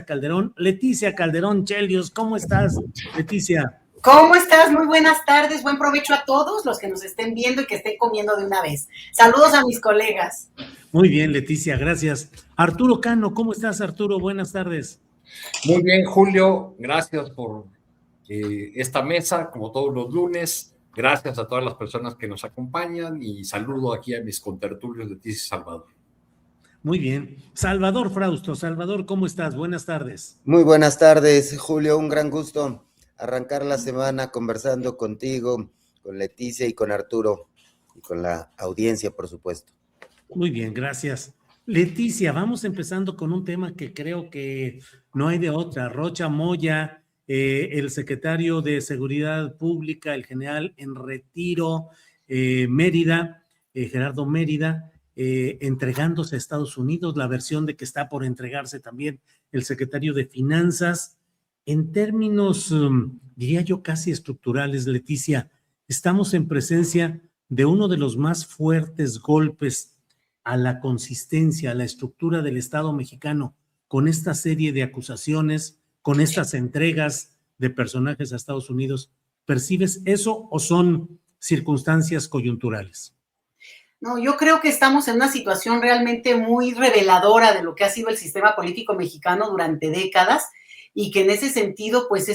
Calderón. Leticia Calderón Chelios, ¿cómo estás, Leticia? ¿Cómo estás? Muy buenas tardes, buen provecho a todos los que nos estén viendo y que estén comiendo de una vez. Saludos a mis colegas. Muy bien, Leticia, gracias. Arturo Cano, ¿cómo estás, Arturo? Buenas tardes. Muy bien, Julio, gracias por esta mesa, como todos los lunes. Gracias a todas las personas que nos acompañan y saludo aquí a mis contertulios de Leticia y Salvador. Muy bien. Salvador Frausto. Salvador, ¿cómo estás? Buenas tardes. Muy buenas tardes, Julio. Un gran gusto arrancar la semana conversando contigo, con Leticia y con Arturo y con la audiencia, por supuesto. Muy bien, gracias. Leticia, vamos empezando con un tema que creo que no hay de otra. Rocha Moya, el secretario de Seguridad Pública, el general en retiro, Mérida, Gerardo Mérida, entregándose a Estados Unidos, la versión de que está por entregarse también el secretario de Finanzas. En términos, diría yo, casi estructurales, Leticia, estamos en presencia de uno de los más fuertes golpes a la consistencia, a la estructura del Estado mexicano, con esta serie de acusaciones, con estas entregas de personajes a Estados Unidos. ¿Percibes eso o son circunstancias coyunturales? No, yo creo que estamos en una situación realmente muy reveladora de lo que ha sido el sistema político mexicano durante décadas y que en ese sentido, pues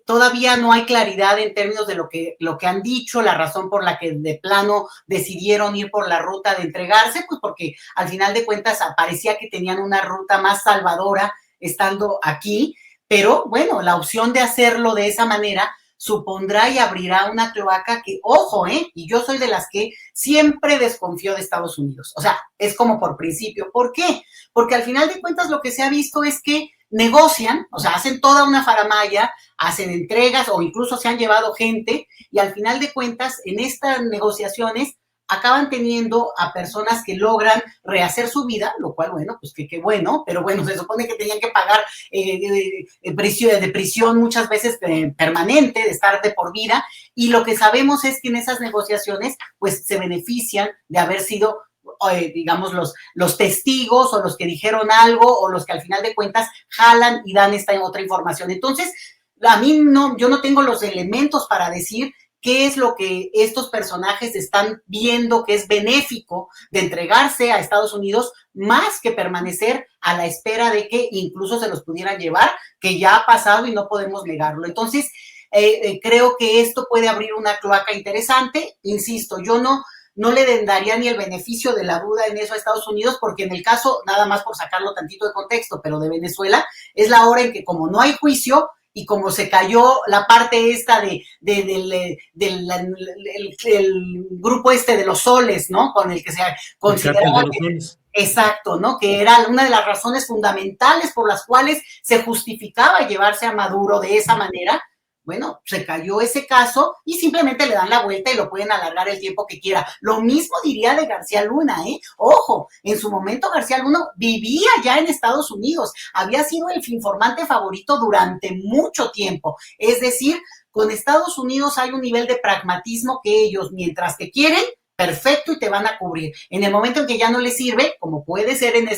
todavía no hay claridad en términos de lo que han dicho, la razón por la que de plano decidieron ir por la ruta de entregarse, pues porque al final de cuentas parecía que tenían una ruta más salvadora estando aquí, pero bueno, la opción de hacerlo de esa manera supondrá y abrirá una cloaca que, ojo, y yo soy de las que siempre desconfío de Estados Unidos. O sea, es como por principio. ¿Por qué? Porque al final de cuentas lo que se ha visto es que negocian, o sea, hacen toda una faramalla, hacen entregas o incluso se han llevado gente y al final de cuentas en estas negociaciones acaban teniendo a personas que logran rehacer su vida, lo cual, bueno, pues que bueno, pero bueno, se supone que tenían que pagar de prisión muchas veces permanente, de estar de por vida, y lo que sabemos es que en esas negociaciones, pues se benefician de haber sido digamos, los testigos o los que dijeron algo o los que al final de cuentas jalan y dan esta otra información. Entonces, a mí yo no tengo los elementos para decir qué es lo que estos personajes están viendo que es benéfico de entregarse a Estados Unidos más que permanecer a la espera de que incluso se los pudieran llevar, que ya ha pasado y no podemos negarlo. Entonces, creo que esto puede abrir una cloaca interesante. Insisto, yo no le daría ni el beneficio de la duda en eso a Estados Unidos, porque en el caso, nada más por sacarlo tantito de contexto, pero de Venezuela, es la hora en que como no hay juicio y como se cayó la parte esta del grupo de los soles, ¿no? Con el que se consideraba que, exacto, ¿no? Que era una de las razones fundamentales por las cuales se justificaba llevarse a Maduro de esa manera. Bueno, se cayó ese caso y simplemente le dan la vuelta y lo pueden alargar el tiempo que quiera. Lo mismo diría de García Luna, Ojo, en su momento García Luna vivía ya en Estados Unidos, había sido el informante favorito durante mucho tiempo. Es decir, con Estados Unidos hay un nivel de pragmatismo que ellos, mientras que quieren, perfecto, y te van a cubrir. En el momento en que ya no les sirve, como puede ser en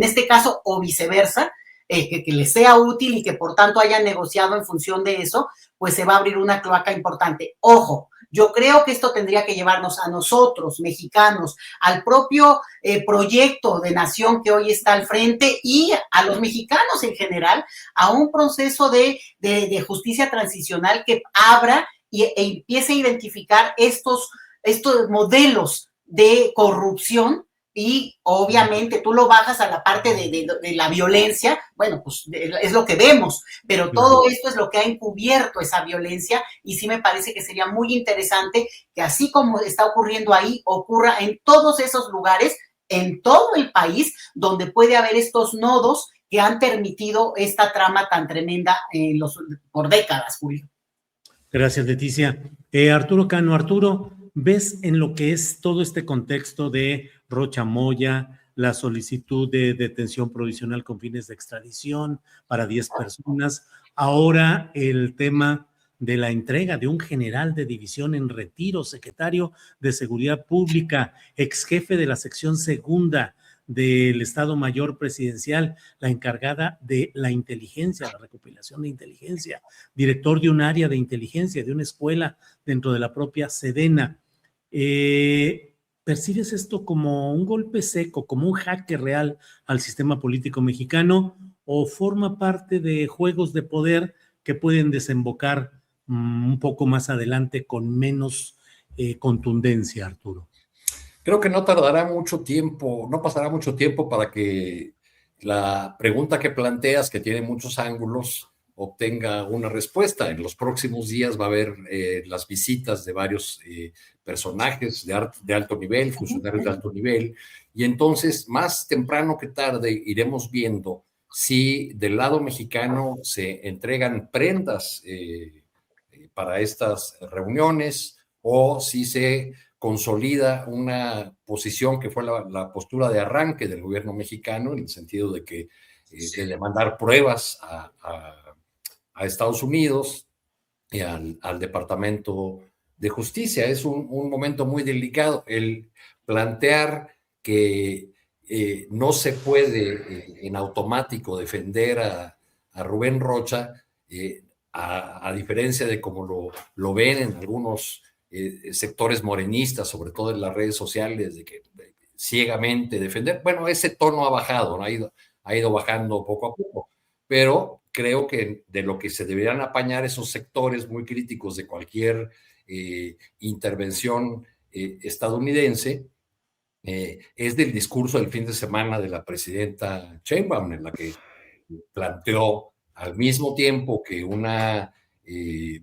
este caso o viceversa, que les sea útil y que por tanto hayan negociado en función de eso, pues se va a abrir una cloaca importante. Ojo, yo creo que esto tendría que llevarnos a nosotros, mexicanos, al propio proyecto de nación que hoy está al frente y a los mexicanos en general, a un proceso de justicia transicional que abra e empiece a identificar estos modelos de corrupción. Y obviamente tú lo bajas a la parte de la violencia, bueno, pues es lo que vemos, pero todo esto es lo que ha encubierto esa violencia y sí me parece que sería muy interesante que así como está ocurriendo ahí, ocurra en todos esos lugares, en todo el país, donde puede haber estos nodos que han permitido esta trama tan tremenda por décadas, Julio. Gracias, Leticia. Arturo Cano, Arturo, ¿ves en lo que es todo este contexto de Rocha Moya, la solicitud de detención provisional con fines de extradición para 10 personas, ahora el tema de la entrega de un general de división en retiro, secretario de Seguridad Pública, ex jefe de la sección segunda del Estado Mayor Presidencial, la encargada de la inteligencia, la recopilación de inteligencia, director de un área de inteligencia, de una escuela dentro de la propia Sedena. ¿Percibes esto como un golpe seco, como un jaque real al sistema político mexicano, o forma parte de juegos de poder que pueden desembocar un poco más adelante con menos contundencia, Arturo? Creo que no tardará mucho tiempo, no pasará mucho tiempo para que la pregunta que planteas, que tiene muchos ángulos, obtenga una respuesta. En los próximos días va a haber las visitas de varios personajes de alto nivel, funcionarios de alto nivel, y entonces más temprano que tarde iremos viendo si del lado mexicano se entregan prendas para estas reuniones o si se consolida una posición que fue la postura de arranque del gobierno mexicano, en el sentido de que de demandar pruebas a Estados Unidos y al Departamento de Justicia. Es un momento muy delicado el plantear que no se puede en automático defender a Rubén Rocha, a diferencia de como lo ven en algunos sectores morenistas, sobre todo en las redes sociales, de que ciegamente defender. Bueno, ese tono ha bajado, ¿no? Ha ido bajando poco a poco, pero creo que de lo que se deberían apañar esos sectores muy críticos de cualquier intervención estadounidense es del discurso del fin de semana de la presidenta Sheinbaum, en la que planteó al mismo tiempo que una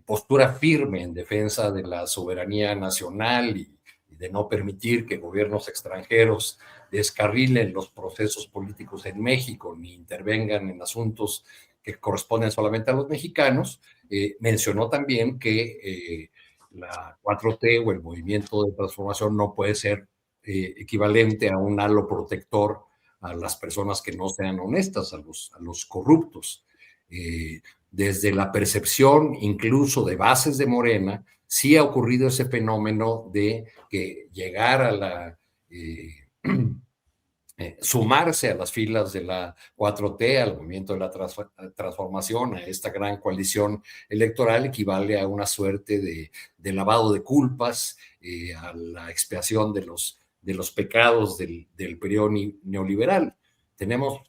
postura firme en defensa de la soberanía nacional y de no permitir que gobiernos extranjeros descarrilen los procesos políticos en México ni intervengan en asuntos que corresponden solamente a los mexicanos. Mencionó también que la 4T o el movimiento de transformación no puede ser equivalente a un halo protector a las personas que no sean honestas, a los corruptos. Desde la percepción incluso de bases de Morena, sí ha ocurrido ese fenómeno de que llegar a la sumarse a las filas de la 4T, al movimiento de la transformación, a esta gran coalición electoral, equivale a una suerte de lavado de culpas, a la expiación de los pecados del periodo neoliberal. Tenemos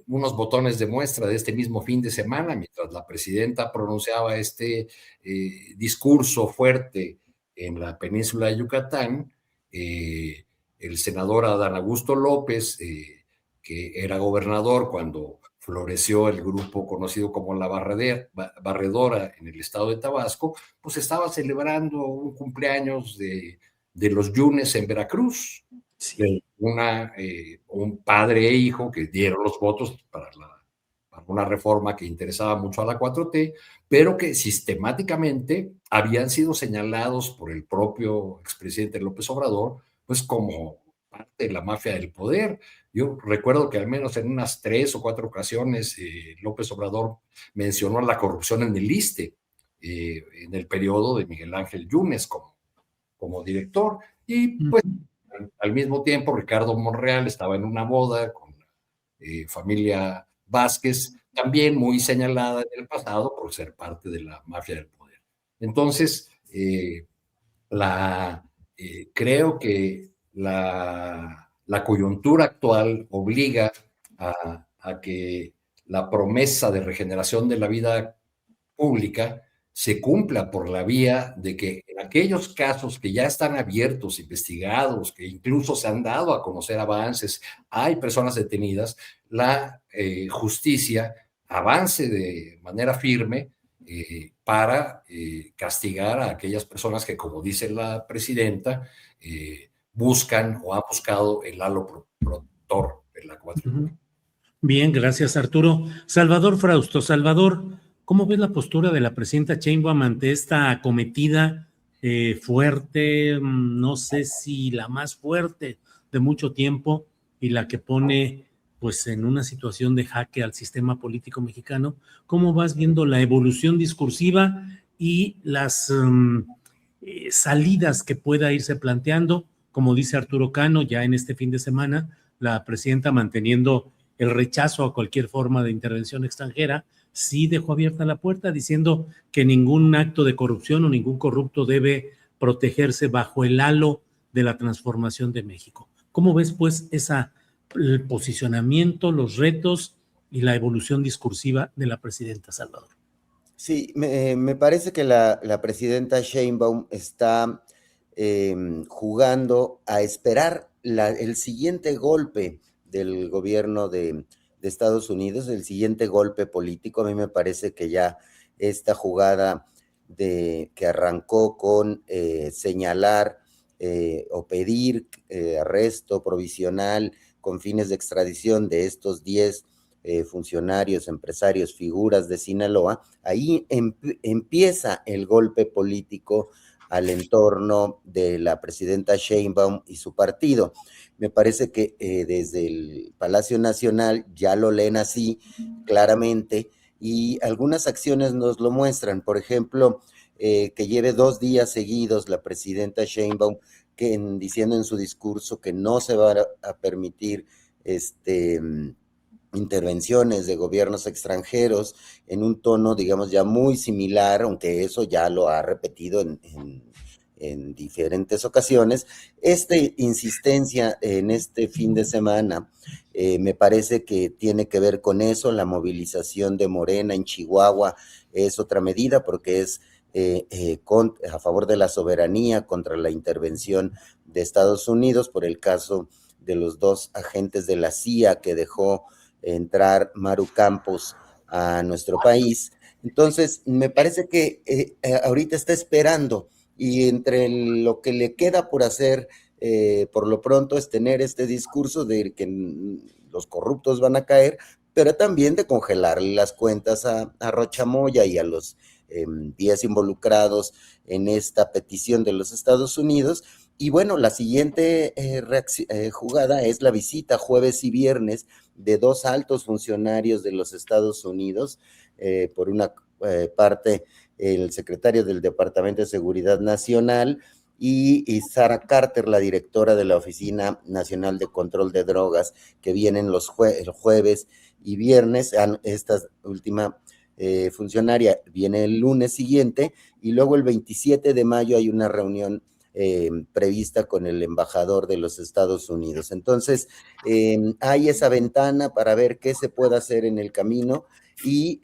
unos botones de muestra de este mismo fin de semana, mientras la presidenta pronunciaba este discurso fuerte en la península de Yucatán. El senador Adán Augusto López, que era gobernador cuando floreció el grupo conocido como la Barredora en el estado de Tabasco, pues estaba celebrando un cumpleaños de los Yunes en Veracruz. Sí. Un padre e hijo que dieron los votos para una reforma que interesaba mucho a la 4T, pero que sistemáticamente habían sido señalados por el propio expresidente López Obrador, pues como parte de la mafia del poder. Yo recuerdo que al menos en unas 3 o 4 ocasiones López Obrador mencionó la corrupción en el ISSSTE, en el periodo de Miguel Ángel Yunes como director, y pues al mismo tiempo Ricardo Monreal estaba en una boda con la familia Vázquez, también muy señalada en el pasado por ser parte de la mafia del poder. Entonces, creo que la coyuntura actual obliga a que la promesa de regeneración de la vida pública se cumpla por la vía de que en aquellos casos que ya están abiertos, investigados, que incluso se han dado a conocer avances, hay personas detenidas, la justicia avance de manera firme para castigar a aquellas personas que, como dice la presidenta, buscan o han buscado el halo protector de la 4T. Bien, gracias, Arturo. Salvador Frausto. Salvador, ¿cómo ves la postura de la presidenta Sheinbaum ante esta acometida fuerte, no sé si la más fuerte de mucho tiempo y la que pone pues en una situación de jaque al sistema político mexicano? ¿Cómo vas viendo la evolución discursiva y las salidas que pueda irse planteando? Como dice Arturo Cano, ya en este fin de semana la presidenta manteniendo el rechazo a cualquier forma de intervención extranjera, sí dejó abierta la puerta diciendo que ningún acto de corrupción o ningún corrupto debe protegerse bajo el halo de la transformación de México. ¿Cómo ves, pues, el posicionamiento, los retos y la evolución discursiva de la presidenta, Salvador? Sí, me parece que la presidenta Sheinbaum está jugando a esperar el siguiente golpe del gobierno de Estados Unidos, el siguiente golpe político. A mí me parece que ya esta jugada que arrancó con señalar o pedir arresto provisional con fines de extradición de estos 10 funcionarios, empresarios, figuras de Sinaloa, ahí empieza el golpe político al entorno de la presidenta Sheinbaum y su partido. Me parece que desde el Palacio Nacional ya lo leen así claramente y algunas acciones nos lo muestran. Por ejemplo, que lleve 2 días seguidos la presidenta Sheinbaum diciendo en su discurso que no se va a permitir intervenciones de gobiernos extranjeros en un tono, digamos, ya muy similar, aunque eso ya lo ha repetido en diferentes ocasiones. Esta insistencia en este fin de semana me parece que tiene que ver con eso. La movilización de Morena en Chihuahua es otra medida porque es a favor de la soberanía contra la intervención de Estados Unidos por el caso de los 2 agentes de la CIA que dejó entrar Maru Campos a nuestro país. Entonces, me parece que ahorita está esperando y entre lo que le queda por hacer por lo pronto es tener este discurso de que los corruptos van a caer, pero también de congelar las cuentas a Rocha Moya y a los 10 involucrados en esta petición de los Estados Unidos. Y bueno, la siguiente jugada es la visita jueves y viernes de 2 altos funcionarios de los Estados Unidos, por una parte el secretario del Departamento de Seguridad Nacional y Sara Carter, la directora de la Oficina Nacional de Control de Drogas, que vienen el jueves y viernes. Esta última funcionaria viene el lunes siguiente y luego el 27 de mayo hay una reunión prevista con el embajador de los Estados Unidos. Entonces, hay esa ventana para ver qué se puede hacer en el camino y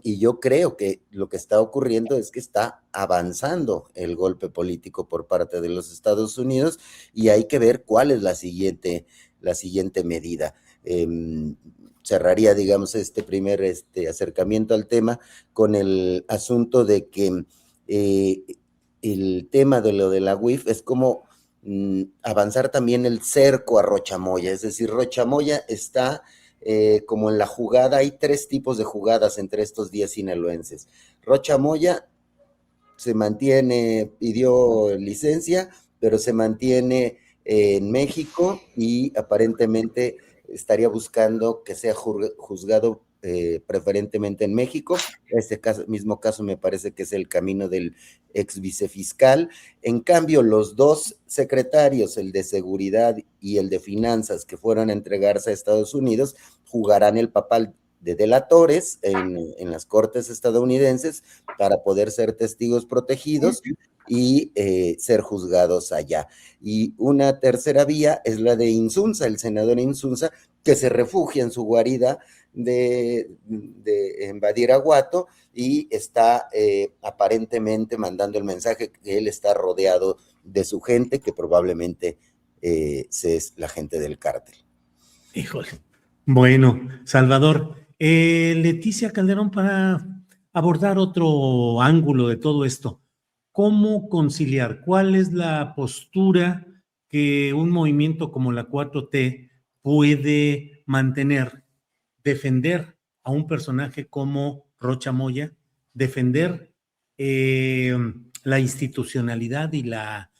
yo creo que lo que está ocurriendo es que está avanzando el golpe político por parte de los Estados Unidos y hay que ver cuál es la siguiente medida. Cerraría, digamos, este primer acercamiento al tema con el asunto de que el tema de lo de la UIF es como avanzar también el cerco a Rocha Moya, es decir, Rocha Moya está como en la jugada. Hay 3 tipos de jugadas entre estos 10 sinaloenses. Rocha Moya se mantiene, pidió licencia, pero se mantiene en México y aparentemente estaría buscando que sea juzgado preferentemente en México. Este mismo caso me parece que es el camino del ex vicefiscal. En cambio, los 2 secretarios, el de seguridad y el de finanzas, que fueron a entregarse a Estados Unidos, jugarán el papel de delatores en las cortes estadounidenses para poder ser testigos protegidos y ser juzgados allá. Y una tercera vía es la de Insunza, el senador Insunza, que se refugia en su guarida en Badiraguato y está aparentemente mandando el mensaje que él está rodeado de su gente, que probablemente es la gente del cártel. Híjole. Bueno, Salvador, Leticia Calderón, para abordar otro ángulo de todo esto, ¿cómo conciliar? ¿Cuál es la postura que un movimiento como la 4T puede mantener? Defender a un personaje como Rocha Moya, defender la institucionalidad y la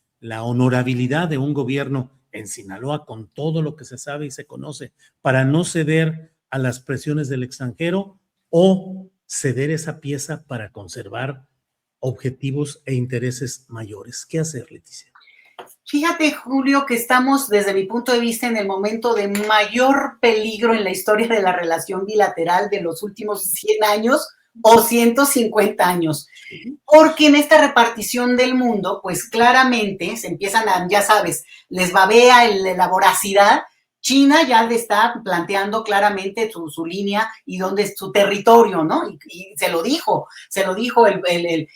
honorabilidad de un gobierno en Sinaloa con todo lo que se sabe y se conoce, para no ceder a las presiones del extranjero o ceder esa pieza para conservar objetivos e intereses mayores. ¿Qué hacer, Leticia? Fíjate, Julio, que estamos, desde mi punto de vista, en el momento de mayor peligro en la historia de la relación bilateral de los últimos 100 años o 150 años. Porque en esta repartición del mundo, pues claramente se empiezan a, ya sabes, les babea la voracidad. China ya le está planteando claramente su línea y dónde es su territorio, ¿no? Y se lo dijo el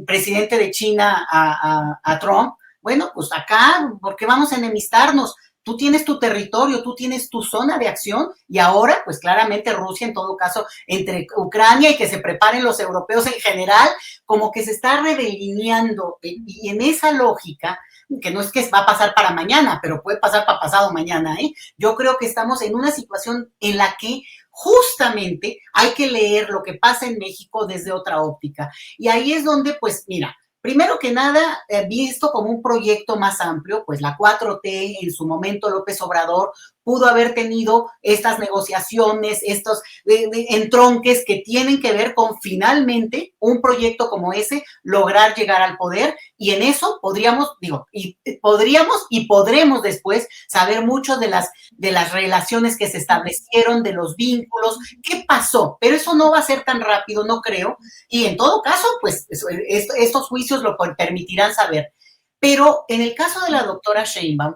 presidente de China a Trump. Bueno, pues acá, ¿por qué vamos a enemistarnos? Tú tienes tu territorio, tú tienes tu zona de acción y ahora, pues claramente Rusia, en todo caso, entre Ucrania y que se preparen los europeos en general, como que se está rebelineando y en esa lógica, que no es que va a pasar para mañana, pero puede pasar para pasado mañana, ¿eh? Yo creo que estamos en una situación en la que justamente hay que leer lo que pasa en México desde otra óptica. Y ahí es donde, pues, mira, primero que nada, visto como un proyecto más amplio, pues la 4T, en su momento López Obrador, pudo haber tenido estas negociaciones, estos entronques que tienen que ver con finalmente un proyecto como ese, lograr llegar al poder, y en eso podríamos y podremos después saber mucho de las relaciones que se establecieron, de los vínculos, qué pasó, pero eso no va a ser tan rápido, no creo, y en todo caso, pues estos juicios lo permitirán saber. Pero en el caso de la doctora Sheinbaum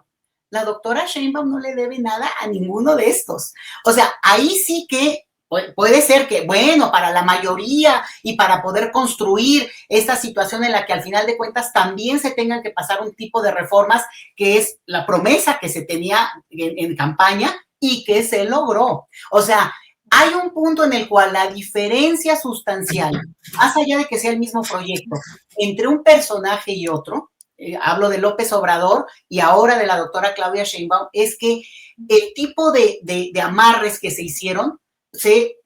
no le debe nada a ninguno de estos. O sea, ahí sí que puede ser que, bueno, para la mayoría y para poder construir esta situación en la que al final de cuentas también se tengan que pasar un tipo de reformas, que es la promesa que se tenía en campaña y que se logró. O sea, hay un punto en el cual la diferencia sustancial, más allá de que sea el mismo proyecto, entre un personaje y otro, hablo de López Obrador y ahora de la doctora Claudia Sheinbaum, es que el tipo de amarres que se hicieron se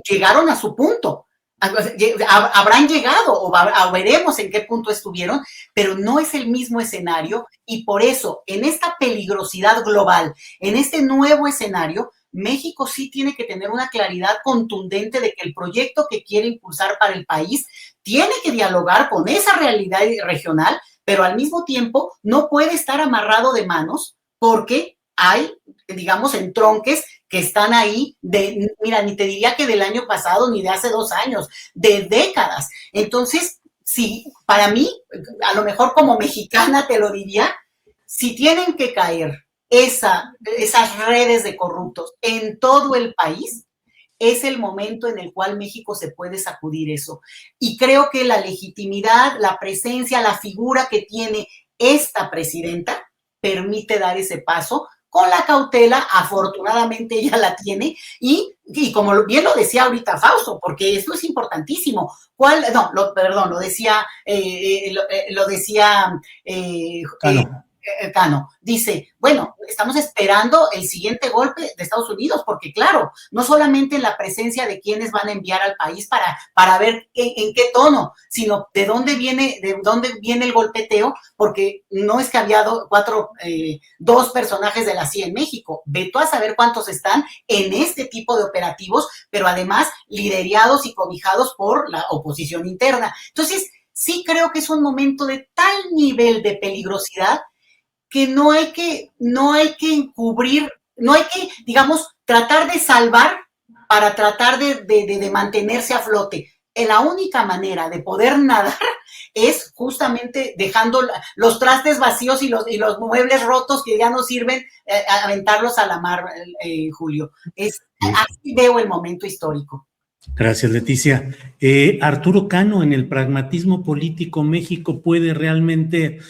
llegaron a su punto. Habrán llegado o veremos en qué punto estuvieron, pero no es el mismo escenario y por eso en esta peligrosidad global, en este nuevo escenario, México sí tiene que tener una claridad contundente de que el proyecto que quiere impulsar para el país tiene que dialogar con esa realidad regional, pero al mismo tiempo no puede estar amarrado de manos porque hay, digamos, entronques que están ahí mira, ni te diría que del año pasado ni de hace 2 años, de décadas. Entonces, sí, para mí, a lo mejor como mexicana te lo diría, si tienen que caer esas redes de corruptos en todo el país, es el momento en el cual México se puede sacudir eso. Y creo que la legitimidad, la presencia, la figura que tiene esta presidenta permite dar ese paso con la cautela, afortunadamente ella la tiene, y como bien lo decía ahorita Fausto, porque esto es importantísimo. Lo decía Cano, dice, bueno, estamos esperando el siguiente golpe de Estados Unidos, porque claro, no solamente en la presencia de quienes van a enviar al país para ver en qué tono, sino de dónde viene el golpeteo, porque no es que había dos personajes de la CIA en México, ve tú a saber cuántos están en este tipo de operativos, pero además liderados y cobijados por la oposición interna. Entonces, sí creo que es un momento de tal nivel de peligrosidad que no hay que encubrir, no hay que, digamos, tratar de salvar para tratar de mantenerse a flote. La única manera de poder nadar es justamente dejando los trastes vacíos y los muebles rotos que ya no sirven, aventarlos a la mar, Julio. Así veo el momento histórico. Gracias, Leticia. Arturo Cano, en el pragmatismo político, ¿México puede realmente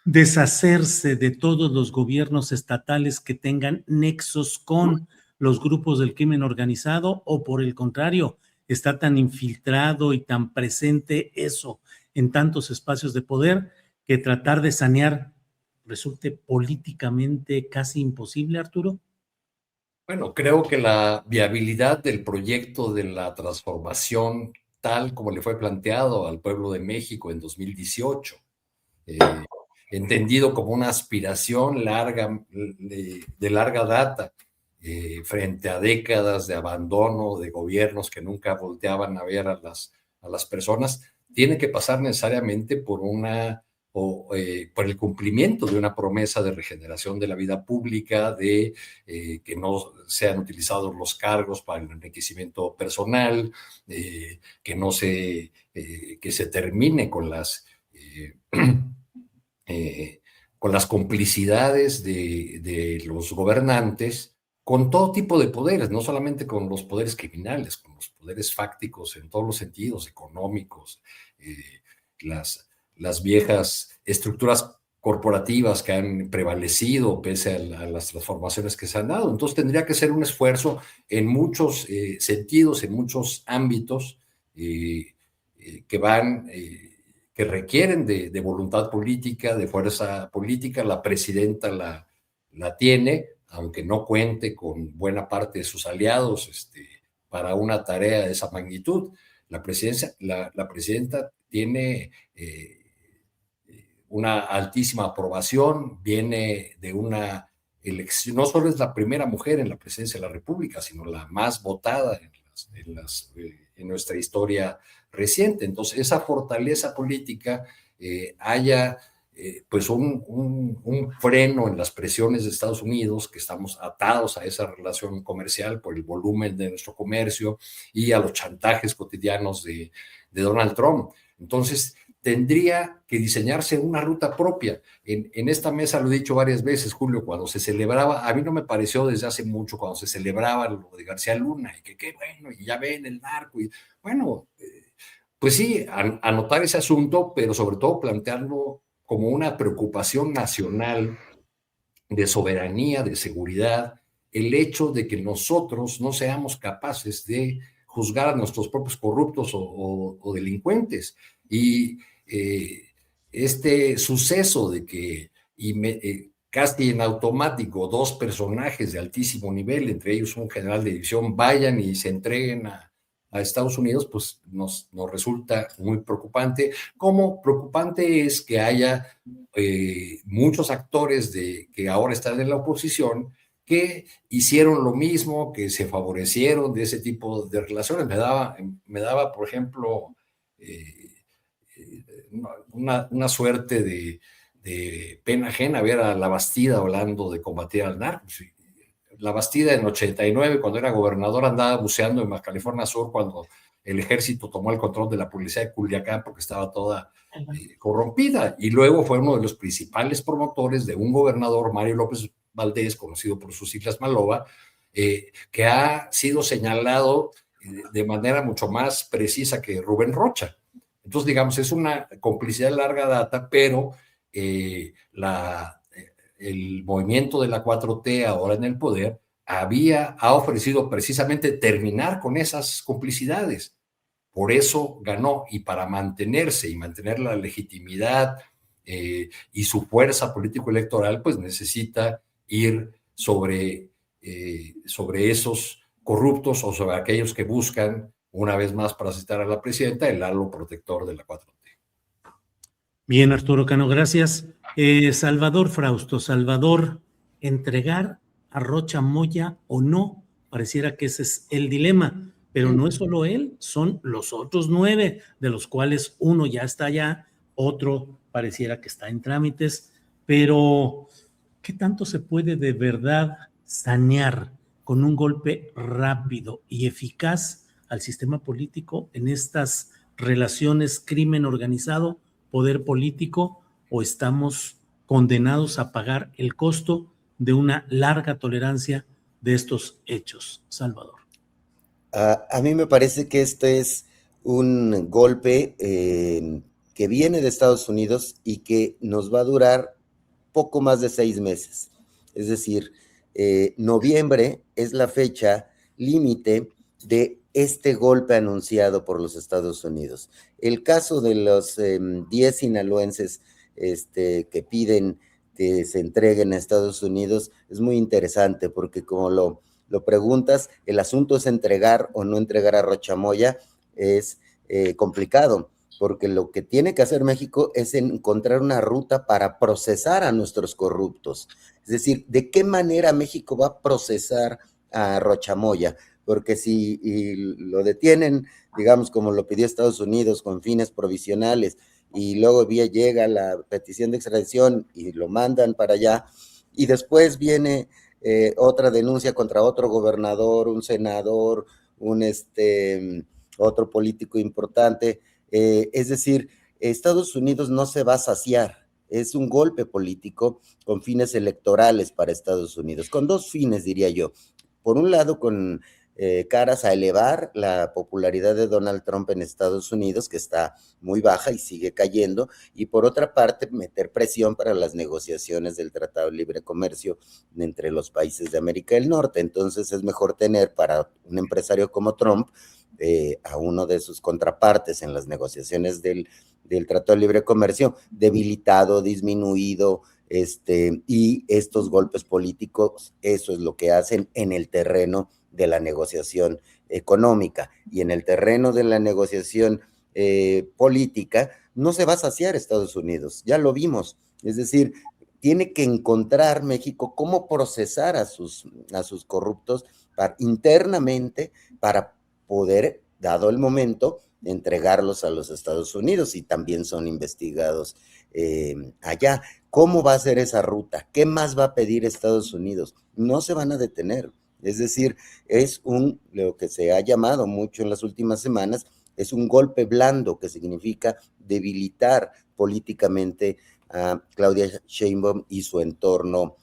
deshacerse de todos los gobiernos estatales que tengan nexos con los grupos del crimen organizado, o por el contrario, está tan infiltrado y tan presente eso en tantos espacios de poder que tratar de sanear resulte políticamente casi imposible, Arturo? Bueno, creo que la viabilidad del proyecto de la transformación, tal como le fue planteado al pueblo de México en 2018, entendido como una aspiración de larga data, frente a décadas de abandono de gobiernos que nunca volteaban a ver a las personas, tiene que pasar necesariamente por una por el cumplimiento de una promesa de regeneración de la vida pública, de que no sean utilizados los cargos para el enriquecimiento personal, que se termine con con las complicidades de los gobernantes con todo tipo de poderes, no solamente con los poderes criminales, con los poderes fácticos en todos los sentidos, económicos, las viejas estructuras corporativas que han prevalecido pese a las transformaciones que se han dado. Entonces tendría que ser un esfuerzo en muchos sentidos, en muchos ámbitos que requieren de voluntad política, de fuerza política. La presidenta la tiene, aunque no cuente con buena parte de sus aliados para una tarea de esa magnitud. La presidenta tiene una altísima aprobación, viene de una elección, no solo es la primera mujer en la presidencia de la República, sino la más votada en nuestra historia reciente. Entonces, esa fortaleza política haya pues un freno en las presiones de Estados Unidos, que estamos atados a esa relación comercial por el volumen de nuestro comercio y a los chantajes cotidianos de Donald Trump. Entonces, tendría que diseñarse una ruta propia. En esta mesa lo he dicho varias veces, Julio, cuando se celebraba, a mí no me pareció desde hace mucho, cuando se celebraba lo de García Luna, y que qué bueno, y ya ven el narco, y bueno, pues sí, anotar ese asunto, pero sobre todo plantearlo como una preocupación nacional de soberanía, de seguridad, el hecho de que nosotros no seamos capaces de juzgar a nuestros propios corruptos o delincuentes. Y este suceso de que casi en automático 2 personajes de altísimo nivel, entre ellos un general de división, vayan y se entreguen a Estados Unidos, pues nos resulta muy preocupante. Como preocupante es que haya muchos actores que ahora están en la oposición que hicieron lo mismo, que se favorecieron de ese tipo de relaciones. Me daba por ejemplo, una suerte de pena ajena ver a Labastida hablando de combatir al narco. Labastida en 89, cuando era gobernador, andaba buceando en Baja California Sur cuando el ejército tomó el control de la policía de Culiacán porque estaba toda corrompida. Y luego fue uno de los principales promotores de un gobernador, Mario López Valdés, conocido por sus siglas Maloba, que ha sido señalado de manera mucho más precisa que Rubén Rocha. Entonces, digamos, es una complicidad de larga data, pero el movimiento de la 4T ahora en el poder ha ofrecido precisamente terminar con esas complicidades. Por eso ganó, y para mantenerse y mantener la legitimidad y su fuerza político-electoral, pues necesita ir sobre esos corruptos o sobre aquellos que buscan, una vez más para citar a la presidenta, el halo protector de la 4T. Bien, Arturo Cano, gracias. Salvador Frausto, Salvador, ¿entregar a Rocha Moya o no? Pareciera que ese es el dilema, pero no es solo él, son los otros 9, de los cuales uno ya está allá, otro pareciera que está en trámites, pero ¿qué tanto se puede de verdad sanear con un golpe rápido y eficaz al sistema político en estas relaciones crimen organizado, poder político, o estamos condenados a pagar el costo de una larga tolerancia de estos hechos? Salvador. A mí me parece que este es un golpe que viene de Estados Unidos y que nos va a durar poco más de 6 meses. Es decir, noviembre es la fecha límite de este golpe anunciado por los Estados Unidos. El caso de los 10 sinaloenses que piden que se entreguen a Estados Unidos es muy interesante, porque como lo preguntas, el asunto es entregar o no entregar a Rocha Moya, es complicado, porque lo que tiene que hacer México es encontrar una ruta para procesar a nuestros corruptos. Es decir, ¿de qué manera México va a procesar a Rocha Moya? Porque si lo detienen, digamos, como lo pidió Estados Unidos, con fines provisionales, y luego llega la petición de extradición y lo mandan para allá, y después viene otra denuncia contra otro gobernador, un senador, otro político importante. Es decir, Estados Unidos no se va a saciar, es un golpe político con fines electorales para Estados Unidos, con dos fines, diría yo. Por un lado, con caras a elevar la popularidad de Donald Trump en Estados Unidos, que está muy baja y sigue cayendo, y por otra parte, meter presión para las negociaciones del Tratado de Libre Comercio entre los países de América del Norte. Entonces es mejor tener para un empresario como Trump a uno de sus contrapartes en las negociaciones del Tratado de Libre Comercio debilitado, disminuido, y estos golpes políticos, eso es lo que hacen en el terreno de la negociación económica, y en el terreno de la negociación política no se va a saciar Estados Unidos, ya lo vimos, es decir, tiene que encontrar México cómo procesar a sus corruptos internamente para poder, dado el momento, entregarlos a los Estados Unidos, y también son investigados allá. ¿Cómo va a ser esa ruta? ¿Qué más va a pedir Estados Unidos? No se van a detener. Es decir, es lo que se ha llamado mucho en las últimas semanas, es un golpe blando, que significa debilitar políticamente a Claudia Sheinbaum y su entorno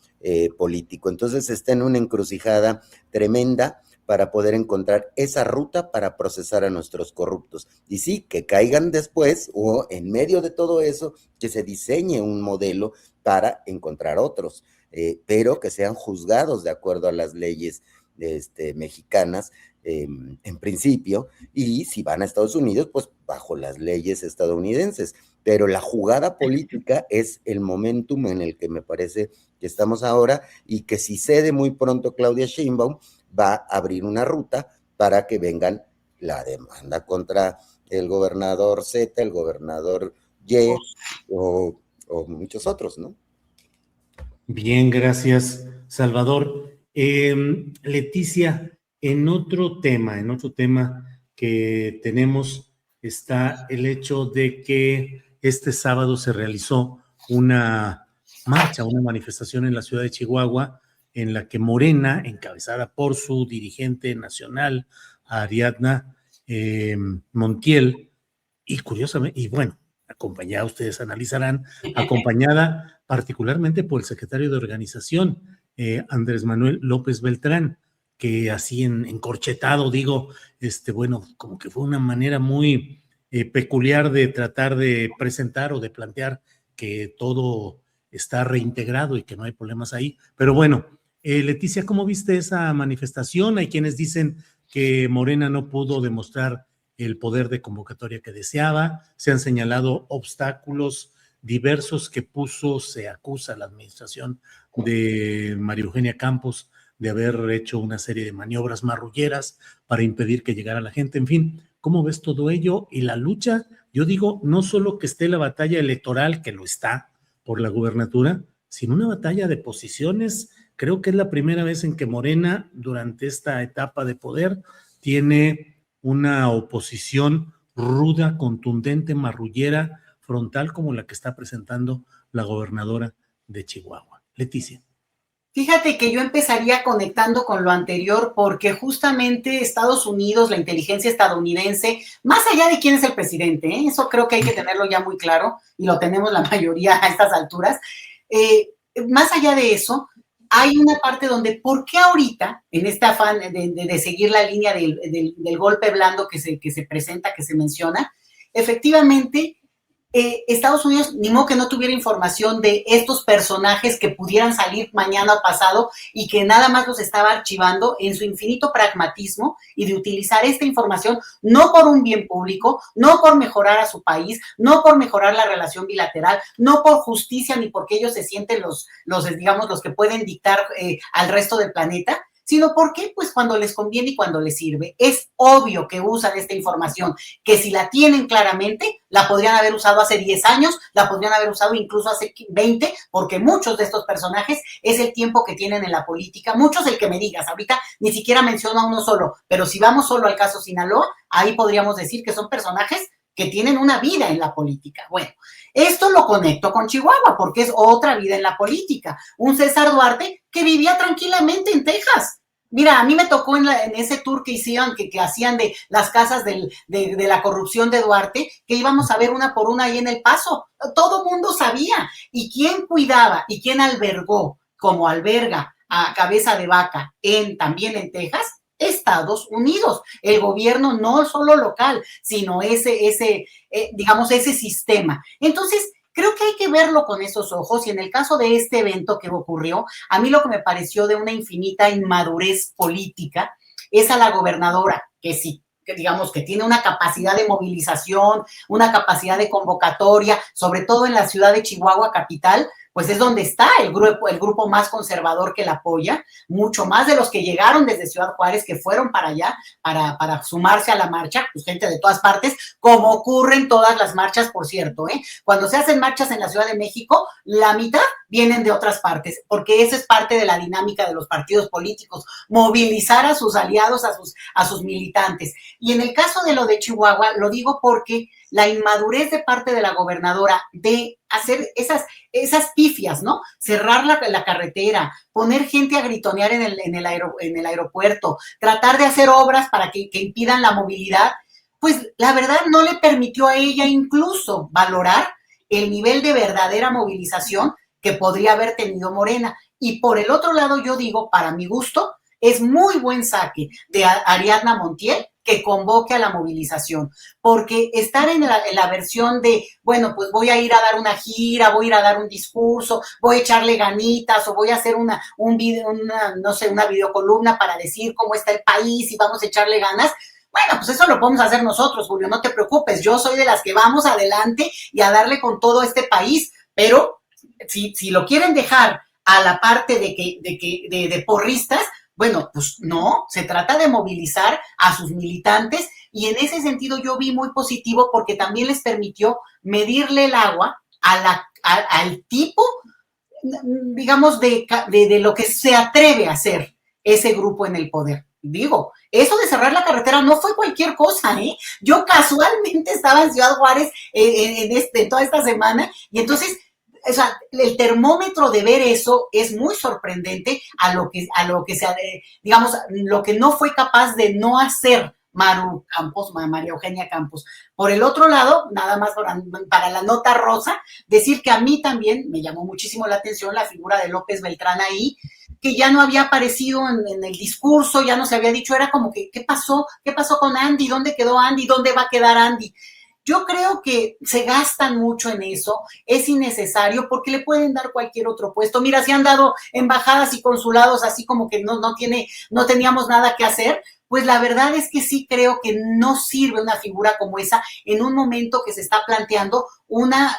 político. Entonces está en una encrucijada tremenda para poder encontrar esa ruta para procesar a nuestros corruptos. Y sí, que caigan después o en medio de todo eso, que se diseñe un modelo para encontrar otros, pero que sean juzgados de acuerdo a las leyes mexicanas, en principio, y si van a Estados Unidos, pues bajo las leyes estadounidenses. Pero la jugada política es el momentum en el que me parece que estamos ahora, y que si cede muy pronto Claudia Sheinbaum, va a abrir una ruta para que vengan la demanda contra el gobernador Z, el gobernador Y o muchos otros, ¿no? Bien, gracias, Salvador. Leticia, en otro tema que tenemos está el hecho de que este sábado se realizó una marcha, una manifestación en la ciudad de Chihuahua, en la que Morena, encabezada por su dirigente nacional, Ariadna Montiel, y curiosamente, y bueno, acompañada, ustedes analizarán, acompañada particularmente por el secretario de organización, Andrés Manuel López Beltrán, que así encorchetado, digo, bueno, como que fue una manera muy peculiar de tratar de presentar o de plantear que todo está reintegrado y que no hay problemas ahí. Pero bueno, Leticia, ¿cómo viste esa manifestación? Hay quienes dicen que Morena no pudo demostrar el poder de convocatoria que deseaba, se han señalado obstáculos diversos que se acusa a la administración de María Eugenia Campos de haber hecho una serie de maniobras marrulleras para impedir que llegara la gente. En fin, ¿cómo ves todo ello? Y la lucha, yo digo, no solo que esté la batalla electoral, que lo está por la gubernatura, sino una batalla de posiciones. Creo que es la primera vez en que Morena, durante esta etapa de poder, tiene una oposición ruda, contundente, marrullera, frontal, como la que está presentando la gobernadora de Chihuahua. Leticia. Fíjate que yo empezaría conectando con lo anterior, porque justamente Estados Unidos, la inteligencia estadounidense, más allá de quién es el presidente, eso creo que hay que tenerlo ya muy claro, y lo tenemos la mayoría a estas alturas, más allá de eso, hay una parte donde, ¿por qué ahorita, en este afán de seguir la línea del golpe blando que se presenta, que se menciona, efectivamente, Estados Unidos, ni modo que no tuviera información de estos personajes que pudieran salir mañana o pasado y que nada más los estaba archivando en su infinito pragmatismo y de utilizar esta información no por un bien público, no por mejorar a su país, no por mejorar la relación bilateral, no por justicia ni porque ellos se sienten los que pueden dictar al resto del planeta, sino porque, pues, cuando les conviene y cuando les sirve. Es obvio que usan esta información, que si la tienen claramente, la podrían haber usado hace 10 años, la podrían haber usado incluso hace 20, porque muchos de estos personajes es el tiempo que tienen en la política, muchos el que me digas, ahorita ni siquiera menciono a uno solo, pero si vamos solo al caso Sinaloa, ahí podríamos decir que son personajes que tienen una vida en la política. Bueno, esto lo conecto con Chihuahua porque es otra vida en la política. Un César Duarte que vivía tranquilamente en Texas. Mira, a mí me tocó en ese tour que hicieron, que hacían de las casas de la corrupción de Duarte, que íbamos a ver una por una ahí en El Paso. Todo mundo sabía. ¿Y quién cuidaba y quién albergó, como alberga a Cabeza de Vaca también en Texas? Estados Unidos, el gobierno no solo local, sino digamos, ese sistema. Entonces, creo que hay que verlo con esos ojos y en el caso de este evento que ocurrió, a mí lo que me pareció de una infinita inmadurez política es a la gobernadora, que sí, que digamos que tiene una capacidad de movilización, una capacidad de convocatoria, sobre todo en la ciudad de Chihuahua capital, pues es donde está el grupo más conservador que la apoya, mucho más de los que llegaron desde Ciudad Juárez, que fueron para allá para sumarse a la marcha, pues gente de todas partes, como ocurre en todas las marchas, por cierto, ¿eh? Cuando se hacen marchas en la Ciudad de México, la mitad vienen de otras partes, porque esa es parte de la dinámica de los partidos políticos, movilizar a sus aliados, a sus militantes. Y en el caso de lo de Chihuahua, lo digo porque la inmadurez de parte de la gobernadora de hacer esas pifias, ¿no? Cerrar la carretera, poner gente a gritonear en el aeropuerto, tratar de hacer obras para que impidan la movilidad, pues la verdad no le permitió a ella incluso valorar el nivel de verdadera movilización que podría haber tenido Morena. Y por el otro lado, yo digo, para mi gusto, es muy buen saque de Ariadna Montiel que convoque a la movilización, porque estar en la versión de, bueno, pues voy a ir a dar una gira, voy a ir a dar un discurso, voy a echarle ganitas o voy a hacer una videocolumna para decir cómo está el país y vamos a echarle ganas. Bueno, pues eso lo podemos hacer nosotros, Julio, no te preocupes, yo soy de las que vamos adelante y a darle con todo este país, pero si lo quieren dejar a la parte de porristas, bueno, pues no, se trata de movilizar a sus militantes y en ese sentido yo vi muy positivo porque también les permitió medirle el agua al tipo, digamos, de lo que se atreve a hacer ese grupo en el poder. Digo, eso de cerrar la carretera no fue cualquier cosa, ¿eh? Yo casualmente estaba en Ciudad Juárez en toda esta semana y entonces, o sea, el termómetro de ver eso es muy sorprendente a lo que digamos, lo que no fue capaz de no hacer María Eugenia Campos. Por el otro lado, nada más para la nota rosa, decir que a mí también me llamó muchísimo la atención la figura de López Beltrán ahí, que ya no había aparecido en el discurso, ya no se había dicho, era como que, ¿qué pasó? ¿Qué pasó con Andy? ¿Dónde quedó Andy? ¿Dónde va a quedar Andy? Yo creo que se gastan mucho en eso, es innecesario porque le pueden dar cualquier otro puesto. Mira, si han dado embajadas y consulados así como que no teníamos nada que hacer, pues la verdad es que sí creo que no sirve una figura como esa en un momento que se está planteando una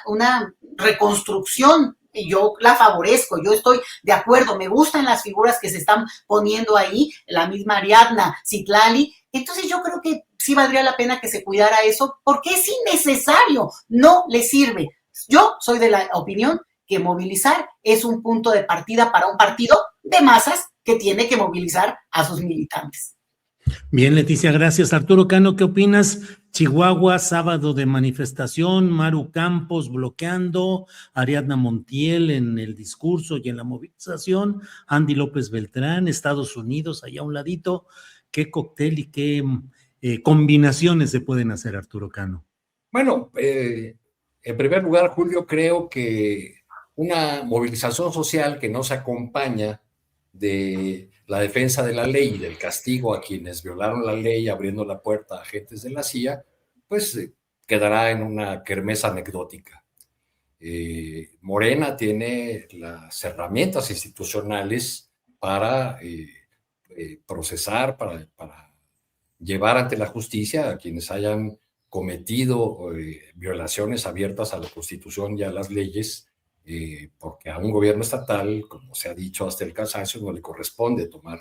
reconstrucción. Y yo la favorezco, yo estoy de acuerdo, me gustan las figuras que se están poniendo ahí, la misma Ariadna, Citlali. Entonces yo creo que sí valdría la pena que se cuidara eso porque es innecesario, no le sirve. Yo soy de la opinión que movilizar es un punto de partida para un partido de masas que tiene que movilizar a sus militantes. Bien, Leticia, gracias. Arturo Cano, ¿qué opinas? Chihuahua, sábado de manifestación, Maru Campos bloqueando, Ariadna Montiel en el discurso y en la movilización, Andy López Beltrán, Estados Unidos, allá a un ladito. ¿Qué cóctel y qué combinaciones se pueden hacer, Arturo Cano? Bueno, en primer lugar, Julio, creo que una movilización social que no se acompaña de la defensa de la ley y del castigo a quienes violaron la ley abriendo la puerta a agentes de la CIA, pues quedará en una kermés anecdótica. Morena tiene las herramientas institucionales para procesar, para llevar ante la justicia a quienes hayan cometido violaciones abiertas a la Constitución y a las leyes, porque a un gobierno estatal, como se ha dicho hasta el cansancio, no le corresponde tomar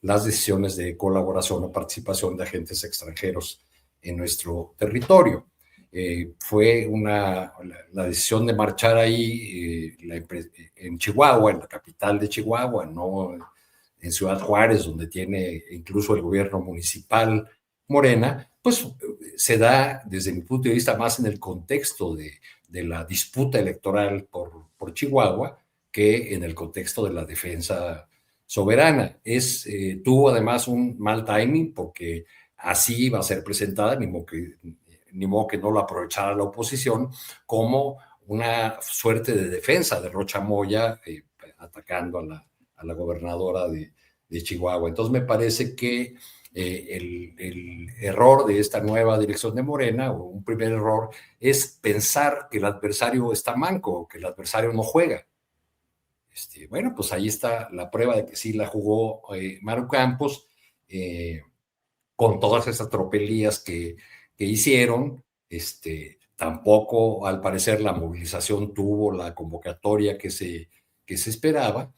las decisiones de colaboración o participación de agentes extranjeros en nuestro territorio. Fue la decisión de marchar ahí en Chihuahua, en la capital de Chihuahua, no en Ciudad Juárez, donde tiene incluso el gobierno municipal Morena, pues se da desde mi punto de vista más en el contexto de la disputa electoral por Chihuahua que en el contexto de la defensa soberana. Tuvo además un mal timing porque así iba a ser presentada, ni modo que no lo aprovechara la oposición, como una suerte de defensa de Rocha Moya atacando a la gobernadora de Chihuahua. Entonces me parece que el error de esta nueva dirección de Morena, o un primer error, es pensar que el adversario está manco, que el adversario no juega. Bueno, pues ahí está la prueba de que sí la jugó Maru Campos, con todas esas tropelías que hicieron. Tampoco, al parecer, la movilización tuvo la convocatoria que se esperaba,